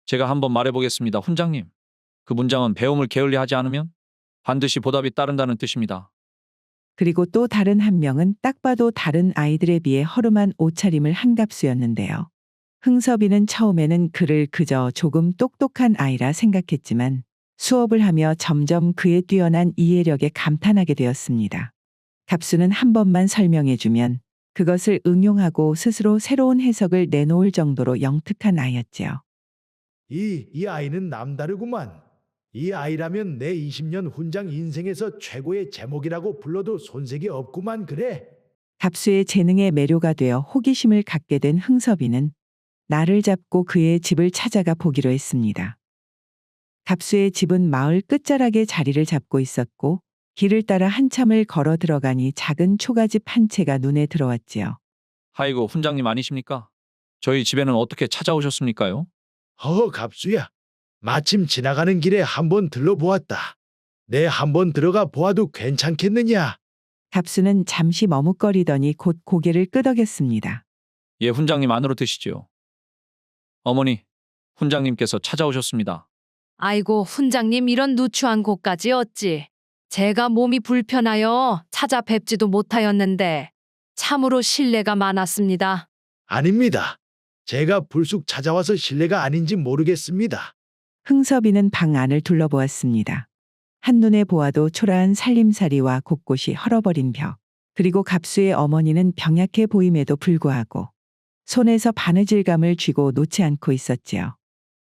제가 한번 말해보겠습니다, 훈장님. 그 문장은 배움을 게을리하지 않으면 반드시 보답이 따른다는 뜻입니다. 그리고 또 다른 한 명은 딱 봐도 다른 아이들에 비해 허름한 옷차림을 한 값수였는데요. 흥섭이는 처음에는 그를 그저 조금 똑똑한 아이라 생각했지만 수업을 하며 점점 그의 뛰어난 이해력에 감탄하게 되었습니다. 갑수는 한 번만 설명해주면 그것을 응용하고 스스로 새로운 해석을 내놓을 정도로 영특한 아이였지요. 이 아이는 남다르구만. 이 아이라면 내 20년 훈장 인생에서 최고의 제목이라고 불러도 손색이 없구만 그래. 갑수의 재능에 매료가 되어 호기심을 갖게 된 흥섭이는 나를 잡고 그의 집을 찾아가 보기로 했습니다. 갑수의 집은 마을 끝자락에 자리를 잡고 있었고 길을 따라 한참을 걸어 들어가니 작은 초가집 한 채가 눈에 들어왔지요. 아이고, 훈장님 아니십니까? 저희 집에는 어떻게 찾아오셨습니까요? 갑수야. 마침 지나가는 길에 한번 들러보았다. 내 한번 들어가 보아도 괜찮겠느냐? 갑수는 잠시 머뭇거리더니 곧 고개를 끄덕였습니다. 예, 훈장님 안으로 드시지요. 어머니, 훈장님께서 찾아오셨습니다. 아이고, 훈장님 이런 누추한 곳까지 어찌. 제가 몸이 불편하여 찾아뵙지도 못하였는데 참으로 실례가 많았습니다. 아닙니다. 제가 불쑥 찾아와서 실례가 아닌지 모르겠습니다. 흥섭이는 방 안을 둘러보았습니다. 한눈에 보아도 초라한 살림살이와 곳곳이 헐어버린 벽, 그리고 갑수의 어머니는 병약해 보임에도 불구하고 손에서 바느질감을 쥐고 놓지 않고 있었지요.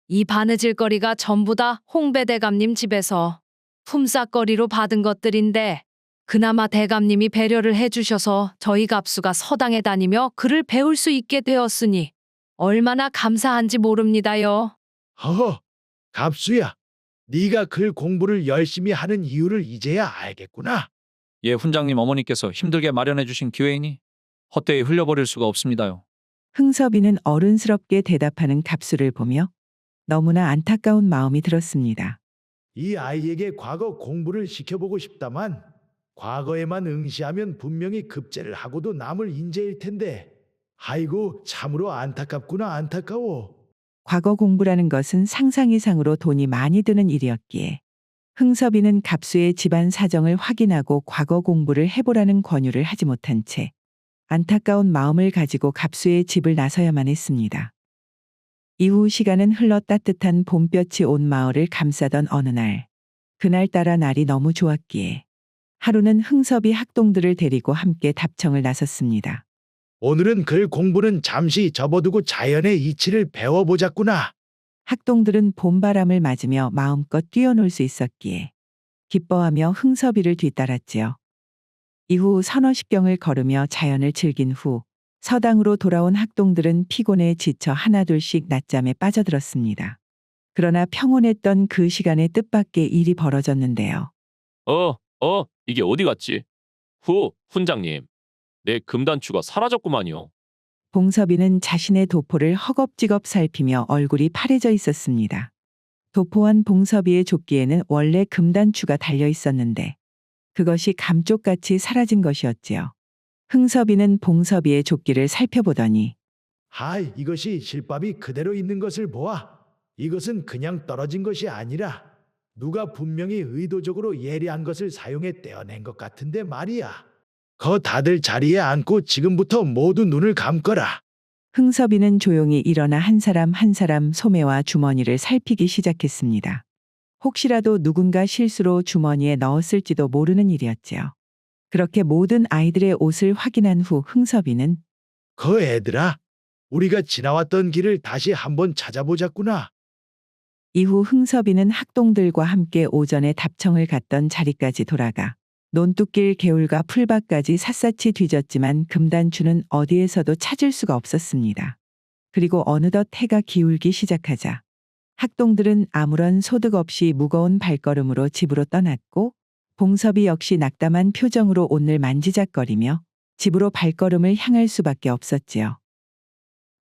이 바느질거리가 전부 다 홍배대감님 집에서 품삯거리로 받은 것들인데 그나마 대감님이 배려를 해주셔서 저희 갑수가 서당에 다니며 글을 배울 수 있게 되었으니 얼마나 감사한지 모릅니다요. 갑수야. 네가 글 공부를 열심히 하는 이유를 이제야 알겠구나. 예, 훈장님 어머니께서 힘들게 마련해 주신 기회이니 헛되이 흘려버릴 수가 없습니다요. 흥섭이는 어른스럽게 대답하는 갑수를 보며 너무나 안타까운 마음이 들었습니다. 이 아이에게 과거 공부를 시켜보고 싶다만 과거에만 응시하면 분명히 급제를 하고도 남을 인재일 텐데 아이고 참으로 안타깝구나 안타까워. 과거 공부라는 것은 상상 이상으로 돈이 많이 드는 일이었기에 흥섭이는 갑수의 집안 사정을 확인하고 과거 공부를 해보라는 권유를 하지 못한 채 안타까운 마음을 가지고 갑수의 집을 나서야만 했습니다. 이후 시간은 흘러 따뜻한 봄볕이 온 마을을 감싸던 어느 날, 그날따라 날이 너무 좋았기에 하루는 흥섭이 학동들을 데리고 함께 답청을 나섰습니다. 오늘은 글 공부는 잠시 접어두고 자연의 이치를 배워보자꾸나. 학동들은 봄바람을 맞으며 마음껏 뛰어놀 수 있었기에 기뻐하며 흥섭이를 뒤따랐지요. 이후 서너십 경을 걸으며 자연을 즐긴 후 서당으로 돌아온 학동들은 피곤에 지쳐 하나둘씩 낮잠에 빠져들었습니다. 그러나 평온했던 그 시간에 뜻밖의 일이 벌어졌는데요. 이게 어디 갔지? 훈장님. 내 금단추가 사라졌구만요. 봉섭이는 자신의 도포를 허겁지겁 살피며 얼굴이 파래져 있었습니다. 도포한 봉섭이의 조끼에는 원래 금단추가 달려 있었는데 그것이 감쪽같이 사라진 것이었지요. 흥섭이는 봉섭이의 조끼를 살펴보더니 하이, 이것이 실밥이 그대로 있는 것을 보아. 이것은 그냥 떨어진 것이 아니라 누가 분명히 의도적으로 예리한 것을 사용해 떼어낸 것 같은데 말이야. 다들 자리에 앉고 지금부터 모두 눈을 감거라. 흥섭이는 조용히 일어나 한 사람 한 사람 소매와 주머니를 살피기 시작했습니다. 혹시라도 누군가 실수로 주머니에 넣었을지도 모르는 일이었지요. 그렇게 모든 아이들의 옷을 확인한 후 흥섭이는 애들아, 우리가 지나왔던 길을 다시 한번 찾아보자꾸나. 이후 흥섭이는 학동들과 함께 오전에 답청을 갔던 자리까지 돌아가 논뚝길 개울과 풀밭까지 샅샅이 뒤졌지만 금단추는 어디에서도 찾을 수가 없었습니다. 그리고 어느덧 해가 기울기 시작하자 학동들은 아무런 소득 없이 무거운 발걸음으로 집으로 떠났고 봉섭이 역시 낙담한 표정으로 옷을 만지작거리며 집으로 발걸음을 향할 수밖에 없었지요.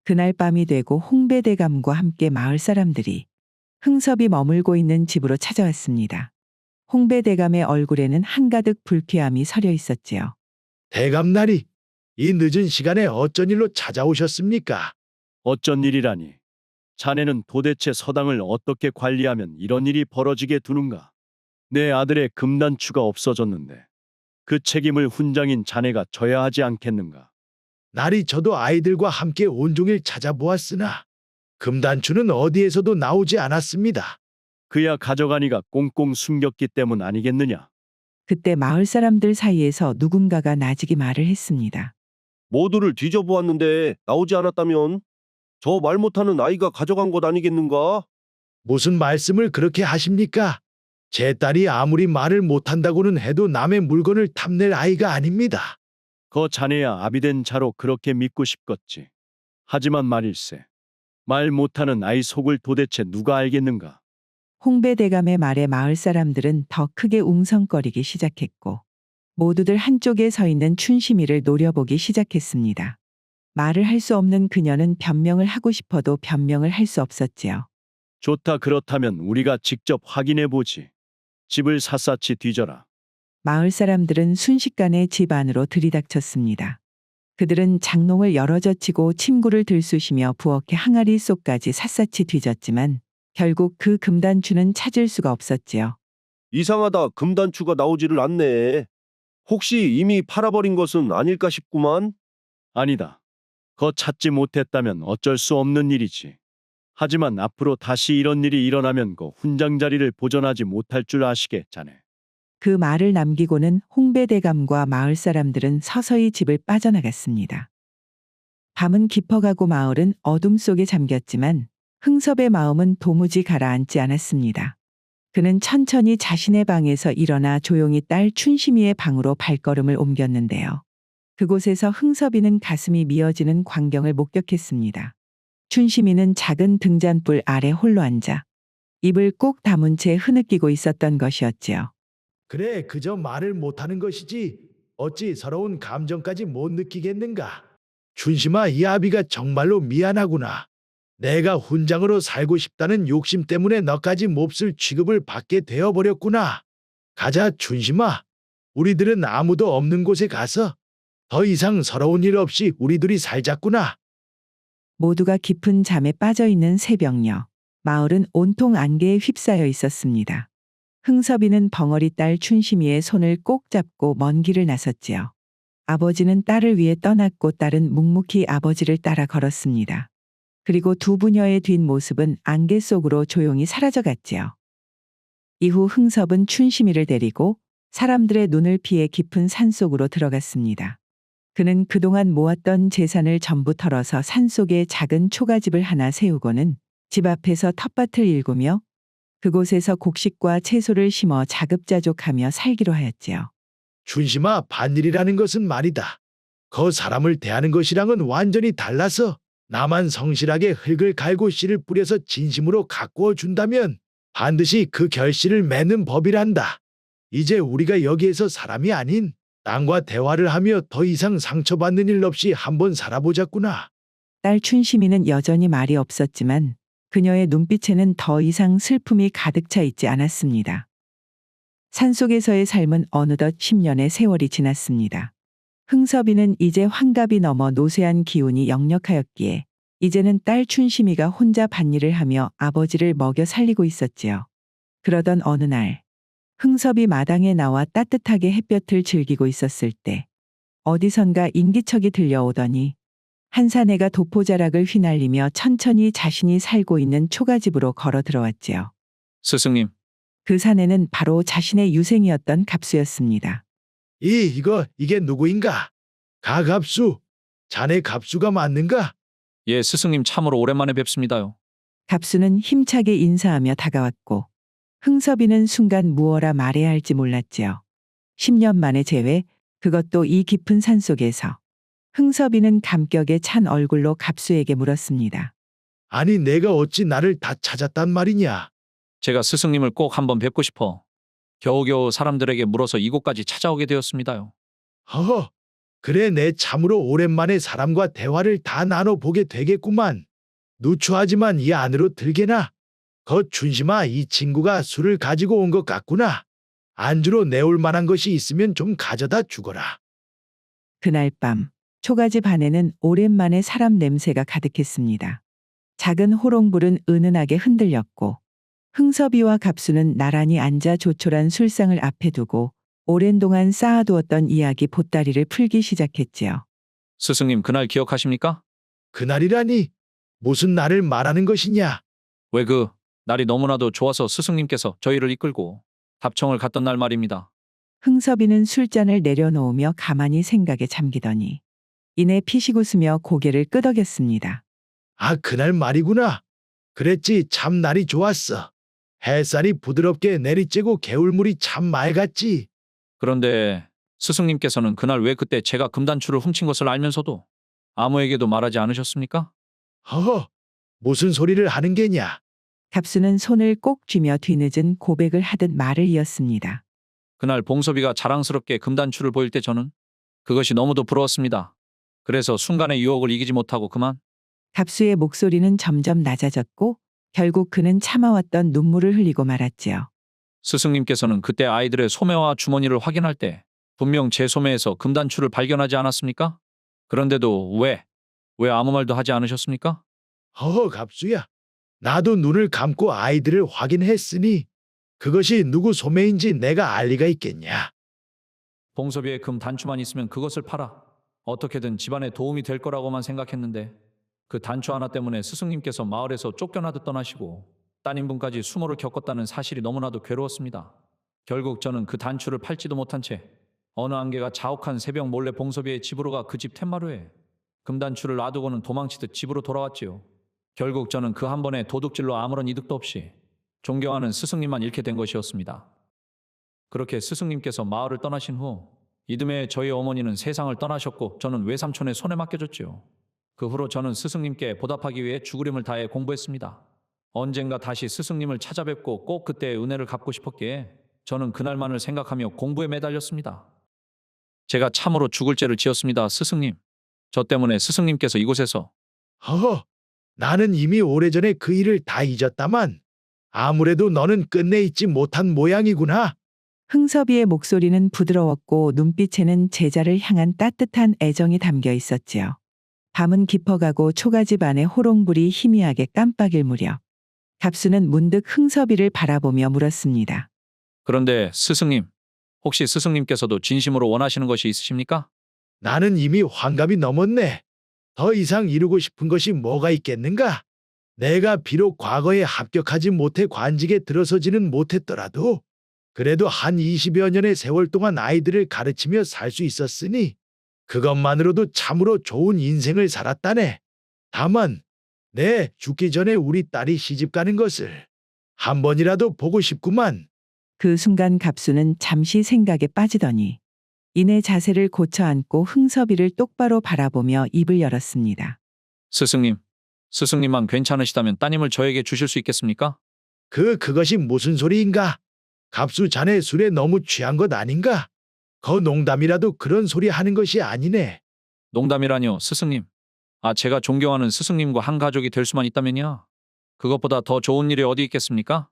그날 밤이 되고 홍배대감과 함께 마을 사람들이 흥섭이 머물고 있는 집으로 찾아왔습니다. 홍배대감의 얼굴에는 한가득 불쾌함이 서려 있었지요. 대감나리, 이 늦은 시간에 어쩐 일로 찾아오셨습니까? 어쩐 일이라니. 자네는 도대체 서당을 어떻게 관리하면 이런 일이 벌어지게 두는가? 내 아들의 금단추가 없어졌는데 그 책임을 훈장인 자네가 져야 하지 않겠는가? 날이 저도 아이들과 함께 온종일 찾아보았으나 금단추는 어디에서도 나오지 않았습니다. 그야 가져가니가 꽁꽁 숨겼기 때문 아니겠느냐? 그때 마을 사람들 사이에서 누군가가 나직이 말을 했습니다. 모두를 뒤져보았는데 나오지 않았다면 저 말 못하는 아이가 가져간 것 아니겠는가? 무슨 말씀을 그렇게 하십니까? 제 딸이 아무리 말을 못한다고는 해도 남의 물건을 탐낼 아이가 아닙니다. 자네야 아비된 자로 그렇게 믿고 싶겠지. 하지만 말일세. 말 못하는 아이 속을 도대체 누가 알겠는가? 홍배대감의 말에 마을 사람들은 더 크게 웅성거리기 시작했고 모두들 한쪽에 서 있는 춘심이를 노려보기 시작했습니다. 말을 할 수 없는 그녀는 변명을 하고 싶어도 변명을 할 수 없었지요. 좋다, 그렇다면 우리가 직접 확인해 보지. 집을 샅샅이 뒤져라. 마을 사람들은 순식간에 집 안으로 들이닥쳤습니다. 그들은 장롱을 열어젖히고 침구를 들쑤시며 부엌의 항아리 속까지 샅샅이 뒤졌지만 결국 그 금단추는 찾을 수가 없었지요. 이상하다, 금단추가 나오지를 않네. 혹시 이미 팔아버린 것은 아닐까 싶구만. 아니다. 찾지 못했다면 어쩔 수 없는 일이지. 하지만 앞으로 다시 이런 일이 일어나면 훈장 자리를 보존하지 못할 줄 아시게, 자네. 그 말을 남기고는 홍배대감과 마을 사람들은 서서히 집을 빠져나갔습니다. 밤은 깊어가고 마을은 어둠 속에 잠겼지만 흥섭의 마음은 도무지 가라앉지 않았습니다. 그는 천천히 자신의 방에서 일어나 조용히 딸 춘심이의 방으로 발걸음을 옮겼는데요. 그곳에서 흥섭이는 가슴이 미어지는 광경을 목격했습니다. 춘심이는 작은 등잔불 아래 홀로 앉아 입을 꼭 다문 채 흐느끼고 있었던 것이었지요. 그래, 그저 말을 못하는 것이지 어찌 서러운 감정까지 못 느끼겠는가. 춘심아, 이 아비가 정말로 미안하구나. 내가 훈장으로 살고 싶다는 욕심 때문에 너까지 몹쓸 취급을 받게 되어버렸구나. 가자, 춘심아. 우리들은 아무도 없는 곳에 가서 더 이상 서러운 일 없이 우리 둘이 살자꾸나. 모두가 깊은 잠에 빠져 있는 새벽녘. 마을은 온통 안개에 휩싸여 있었습니다. 흥섭이는 벙어리 딸 춘심이의 손을 꼭 잡고 먼 길을 나섰지요. 아버지는 딸을 위해 떠났고 딸은 묵묵히 아버지를 따라 걸었습니다. 그리고 두 부녀의 뒷모습은 안개 속으로 조용히 사라져갔지요. 이후 흥섭은 춘심이를 데리고 사람들의 눈을 피해 깊은 산속으로 들어갔습니다. 그는 그동안 모았던 재산을 전부 털어서 산속에 작은 초가집을 하나 세우고는 집 앞에서 텃밭을 일구며 그곳에서 곡식과 채소를 심어 자급자족하며 살기로 하였지요. 춘심아, 반일이라는 것은 말이다. 그 사람을 대하는 것이랑은 완전히 달라서 나만 성실하게 흙을 갈고 씨를 뿌려서 진심으로 가꾸어 준다면 반드시 그 결실을 맺는 법이란다. 이제 우리가 여기에서 사람이 아닌 땅과 대화를 하며 더 이상 상처받는 일 없이 한번 살아보자꾸나. 딸 춘심이는 여전히 말이 없었지만 그녀의 눈빛에는 더 이상 슬픔이 가득 차 있지 않았습니다. 산속에서의 삶은 어느덧 10년의 세월이 지났습니다. 흥섭이는 이제 환갑이 넘어 노쇠한 기운이 역력하였기에 이제는 딸 춘심이가 혼자 밭일을 하며 아버지를 먹여 살리고 있었지요. 그러던 어느 날 흥섭이 마당에 나와 따뜻하게 햇볕을 즐기고 있었을 때 어디선가 인기척이 들려오더니 한 사내가 도포자락을 휘날리며 천천히 자신이 살고 있는 초가집으로 걸어 들어왔지요. 스승님, 그 사내는 바로 자신의 유생이었던 갑수였습니다. 이게 누구인가? 갑수. 자네 갑수가 맞는가? 예, 스승님 참으로 오랜만에 뵙습니다요. 갑수는 힘차게 인사하며 다가왔고 흥섭이는 순간 무엇라 말해야 할지 몰랐지요. 10년 만의 재회, 그것도 이 깊은 산속에서. 흥섭이는 감격에 찬 얼굴로 갑수에게 물었습니다. 아니 내가 어찌 나를 다 찾았단 말이냐? 제가 스승님을 꼭 한번 뵙고 싶어 겨우겨우 사람들에게 물어서 이곳까지 찾아오게 되었습니다요. 허허, 그래 내 참으로 오랜만에 사람과 대화를 다 나눠보게 되겠구만. 누추하지만 이 안으로 들게나. 춘심아, 이 친구가 술을 가지고 온 것 같구나. 안주로 내올 만한 것이 있으면 좀 가져다 주거라. 그날 밤 초가집 안에는 오랜만에 사람 냄새가 가득했습니다. 작은 호롱불은 은은하게 흔들렸고 흥섭이와 갑수는 나란히 앉아 조촐한 술상을 앞에 두고 오랜 동안 쌓아두었던 이야기 보따리를 풀기 시작했지요. 스승님 그날 기억하십니까? 그날이라니? 무슨 날을 말하는 것이냐? 왜 그 날이 너무나도 좋아서 스승님께서 저희를 이끌고 답청을 갔던 날 말입니다. 흥섭이는 술잔을 내려놓으며 가만히 생각에 잠기더니 이내 피식 웃으며 고개를 끄덕였습니다. 아, 그날 말이구나. 그랬지, 참 날이 좋았어. 햇살이 부드럽게 내리쬐고 개울물이 참 맑았지. 그런데 스승님께서는 그날 왜 그때 제가 금단추를 훔친 것을 알면서도 아무에게도 말하지 않으셨습니까? 허허, 무슨 소리를 하는 게냐? 갑수는 손을 꼭 쥐며 뒤늦은 고백을 하듯 말을 이었습니다. 그날 봉섭이가 자랑스럽게 금단추를 보일 때 저는 그것이 너무도 부러웠습니다. 그래서 순간의 유혹을 이기지 못하고 그만. 갑수의 목소리는 점점 낮아졌고 결국 그는 참아왔던 눈물을 흘리고 말았지요. 스승님께서는 그때 아이들의 소매와 주머니를 확인할 때 분명 제 소매에서 금단추를 발견하지 않았습니까? 그런데도 왜 아무 말도 하지 않으셨습니까? 허허, 갑수야. 나도 눈을 감고 아이들을 확인했으니 그것이 누구 소매인지 내가 알 리가 있겠냐. 봉섭이의 금 단추만 있으면 그것을 팔아 어떻게든 집안에 도움이 될 거라고만 생각했는데 그 단추 하나 때문에 스승님께서 마을에서 쫓겨나듯 떠나시고 따님분까지 수모를 겪었다는 사실이 너무나도 괴로웠습니다. 결국 저는 그 단추를 팔지도 못한 채 어느 안개가 자욱한 새벽 몰래 봉섭이의 집으로 가 그 집 텐마루에 금단추를 놔두고는 도망치듯 집으로 돌아왔지요. 결국 저는 그 한 번의 도둑질로 아무런 이득도 없이 존경하는 스승님만 잃게 된 것이었습니다. 그렇게 스승님께서 마을을 떠나신 후 이듬해 저희 어머니는 세상을 떠나셨고 저는 외삼촌의 손에 맡겨졌지요. 그 후로 저는 스승님께 보답하기 위해 죽으림을 다해 공부했습니다. 언젠가 다시 스승님을 찾아뵙고 꼭 그때의 은혜를 갚고 싶었기에 저는 그날만을 생각하며 공부에 매달렸습니다. 제가 참으로 죽을 죄를 지었습니다, 스승님. 저 때문에 스승님께서 이곳에서 허허, 나는 이미 오래전에 그 일을 다 잊었다만 아무래도 너는 끝내 잊지 못한 모양이구나. 흥섭이의 목소리는 부드러웠고 눈빛에는 제자를 향한 따뜻한 애정이 담겨 있었지요. 밤은 깊어가고 초가집 안에 호롱불이 희미하게 깜빡일 무렵 갑수는 문득 흥섭이를 바라보며 물었습니다. 그런데 스승님, 혹시 스승님께서도 진심으로 원하시는 것이 있으십니까? 나는 이미 환갑이 넘었네. 더 이상 이루고 싶은 것이 뭐가 있겠는가? 내가 비록 과거에 합격하지 못해 관직에 들어서지는 못했더라도 그래도 한 20여 년의 세월 동안 아이들을 가르치며 살 수 있었으니 그것만으로도 참으로 좋은 인생을 살았다네. 다만 내 죽기 전에 우리 딸이 시집 가는 것을 한 번이라도 보고 싶구만. 그 순간 갑수는 잠시 생각에 빠지더니 이내 자세를 고쳐 앉고 흥섭이를 똑바로 바라보며 입을 열었습니다. 스승님, 스승님만 괜찮으시다면 따님을 저에게 주실 수 있겠습니까? 그것이 무슨 소리인가? 갑수 자네 술에 너무 취한 것 아닌가? 거 농담이라도 그런 소리 하는 것이 아니네. 농담이라뇨, 스승님. 제가 존경하는 스승님과 한 가족이 될 수만 있다면요. 그것보다 더 좋은 일이 어디 있겠습니까?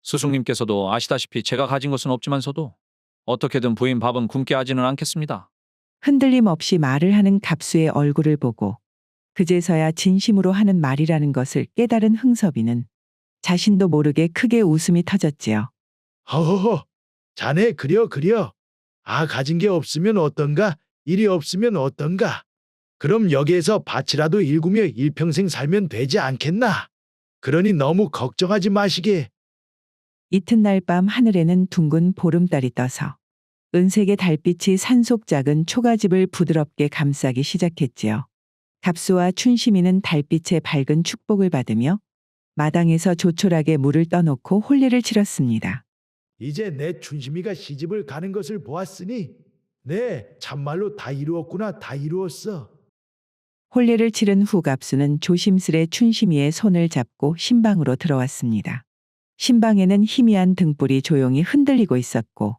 스승님께서도 아시다시피 제가 가진 것은 없지만서도 어떻게든 부인 밥은 굶게 하지는 않겠습니다. 흔들림 없이 말을 하는 갑수의 얼굴을 보고 그제서야 진심으로 하는 말이라는 것을 깨달은 흥섭이는 자신도 모르게 크게 웃음이 터졌지요. 허허허, 자네 그려. 가진 게 없으면 어떤가? 일이 없으면 어떤가? 그럼 여기에서 밭이라도 일구며 일평생 살면 되지 않겠나? 그러니 너무 걱정하지 마시게. 이튿날 밤 하늘에는 둥근 보름달이 떠서 은색의 달빛이 산속 작은 초가집을 부드럽게 감싸기 시작했지요. 갑수와 춘심이는 달빛의 밝은 축복을 받으며 마당에서 조촐하게 물을 떠놓고 혼례를 치렀습니다. 이제 내 춘심이가 시집을 가는 것을 보았으니 네, 참말로 다 이루었구나. 다 이루었어. 혼례를 치른 후 갑수는 조심스레 춘심이의 손을 잡고 신방으로 들어왔습니다. 신방에는 희미한 등불이 조용히 흔들리고 있었고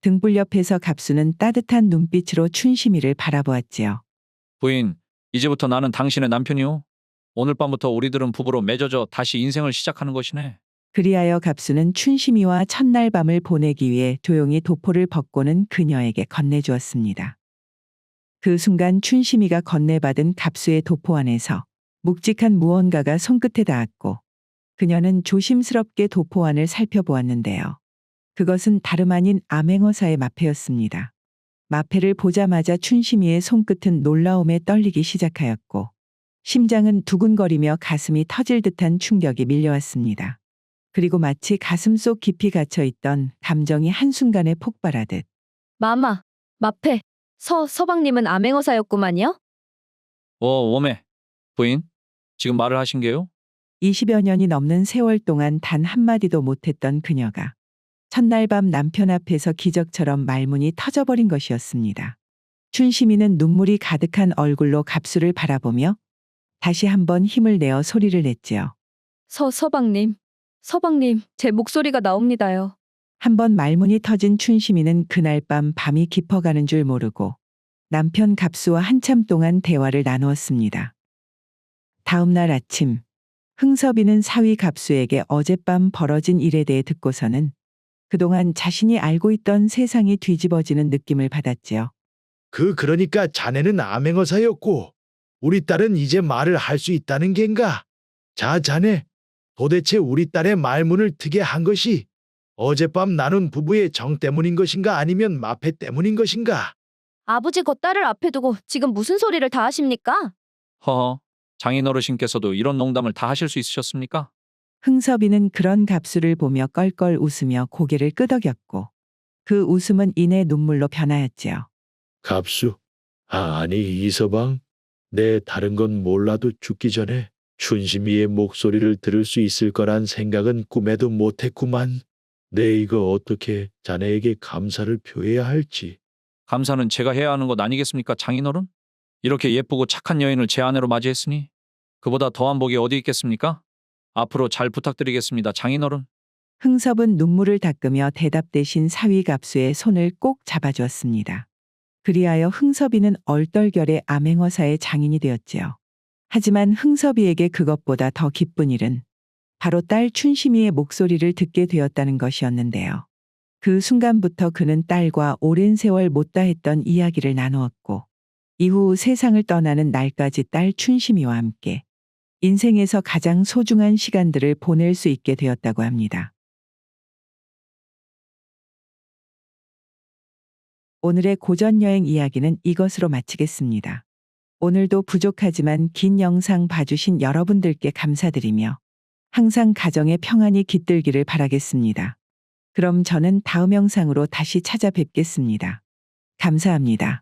등불 옆에서 갑수는 따뜻한 눈빛으로 춘심이를 바라보았지요. 부인, 이제부터 나는 당신의 남편이오. 오늘 밤부터 우리들은 부부로 맺어져 다시 인생을 시작하는 것이네. 그리하여 갑수는 춘심이와 첫날 밤을 보내기 위해 조용히 도포를 벗고는 그녀에게 건네주었습니다. 그 순간 춘심이가 건네받은 갑수의 도포 안에서 묵직한 무언가가 손끝에 닿았고 그녀는 조심스럽게 도포 안을 살펴보았는데요. 그것은 다름 아닌 암행어사의 마패였습니다. 마패를 보자마자 춘심이의 손끝은 놀라움에 떨리기 시작하였고 심장은 두근거리며 가슴이 터질 듯한 충격이 밀려왔습니다. 그리고 마치 가슴 속 깊이 갇혀있던 감정이 한순간에 폭발하듯 마마, 마패, 서방님은 암행어사였구만요? 워메. 부인, 지금 말을 하신 게요? 20여 년이 넘는 세월 동안 단 한마디도 못했던 그녀가 첫날 밤 남편 앞에서 기적처럼 말문이 터져버린 것이었습니다. 춘심이는 눈물이 가득한 얼굴로 갑수를 바라보며 다시 한번 힘을 내어 소리를 냈지요. 서방님, 제 목소리가 나옵니다요. 한번 말문이 터진 춘심이는 그날 밤 밤이 깊어가는 줄 모르고 남편 갑수와 한참 동안 대화를 나누었습니다. 다음 날 아침 흥섭이는 사위 갑수에게 어젯밤 벌어진 일에 대해 듣고서는 그동안 자신이 알고 있던 세상이 뒤집어지는 느낌을 받았지요. 그러니까 자네는 암행어사였고 우리 딸은 이제 말을 할 수 있다는 겐가? 자, 자네. 도대체 우리 딸의 말문을 트게 한 것이 어젯밤 나눈 부부의 정 때문인 것인가 아니면 마패 때문인 것인가? 아버지 거 딸을 앞에 두고 지금 무슨 소리를 다 하십니까? 허허, 장인어르신께서도 이런 농담을 다 하실 수 있으셨습니까? 흥섭이는 그런 갑수를 보며 껄껄 웃으며 고개를 끄덕였고 그 웃음은 이내 눈물로 변하였지요. 갑수. 아니 이서방. 내 다른 건 몰라도 죽기 전에 춘심이의 목소리를 들을 수 있을 거란 생각은 꿈에도 못했구만. 내 이거 어떻게 자네에게 감사를 표해야 할지. 감사는 제가 해야 하는 것 아니겠습니까, 장인어른? 이렇게 예쁘고 착한 여인을 제 아내로 맞이했으니 그보다 더한 복이 어디 있겠습니까? 앞으로 잘 부탁드리겠습니다, 장인어른. 흥섭은 눈물을 닦으며 대답 대신 사위 갑수의 손을 꼭 잡아주었습니다. 그리하여 흥섭이는 얼떨결에 암행어사의 장인이 되었지요. 하지만 흥섭이에게 그것보다 더 기쁜 일은 바로 딸 춘심이의 목소리를 듣게 되었다는 것이었는데요. 그 순간부터 그는 딸과 오랜 세월 못다 했던 이야기를 나누었고 이후 세상을 떠나는 날까지 딸 춘심이와 함께 인생에서 가장 소중한 시간들을 보낼 수 있게 되었다고 합니다. 오늘의 고전여행 이야기는 이것으로 마치겠습니다. 오늘도 부족하지만 긴 영상 봐주신 여러분들께 감사드리며 항상 가정의 평안이 깃들기를 바라겠습니다. 그럼 저는 다음 영상으로 다시 찾아뵙겠습니다. 감사합니다.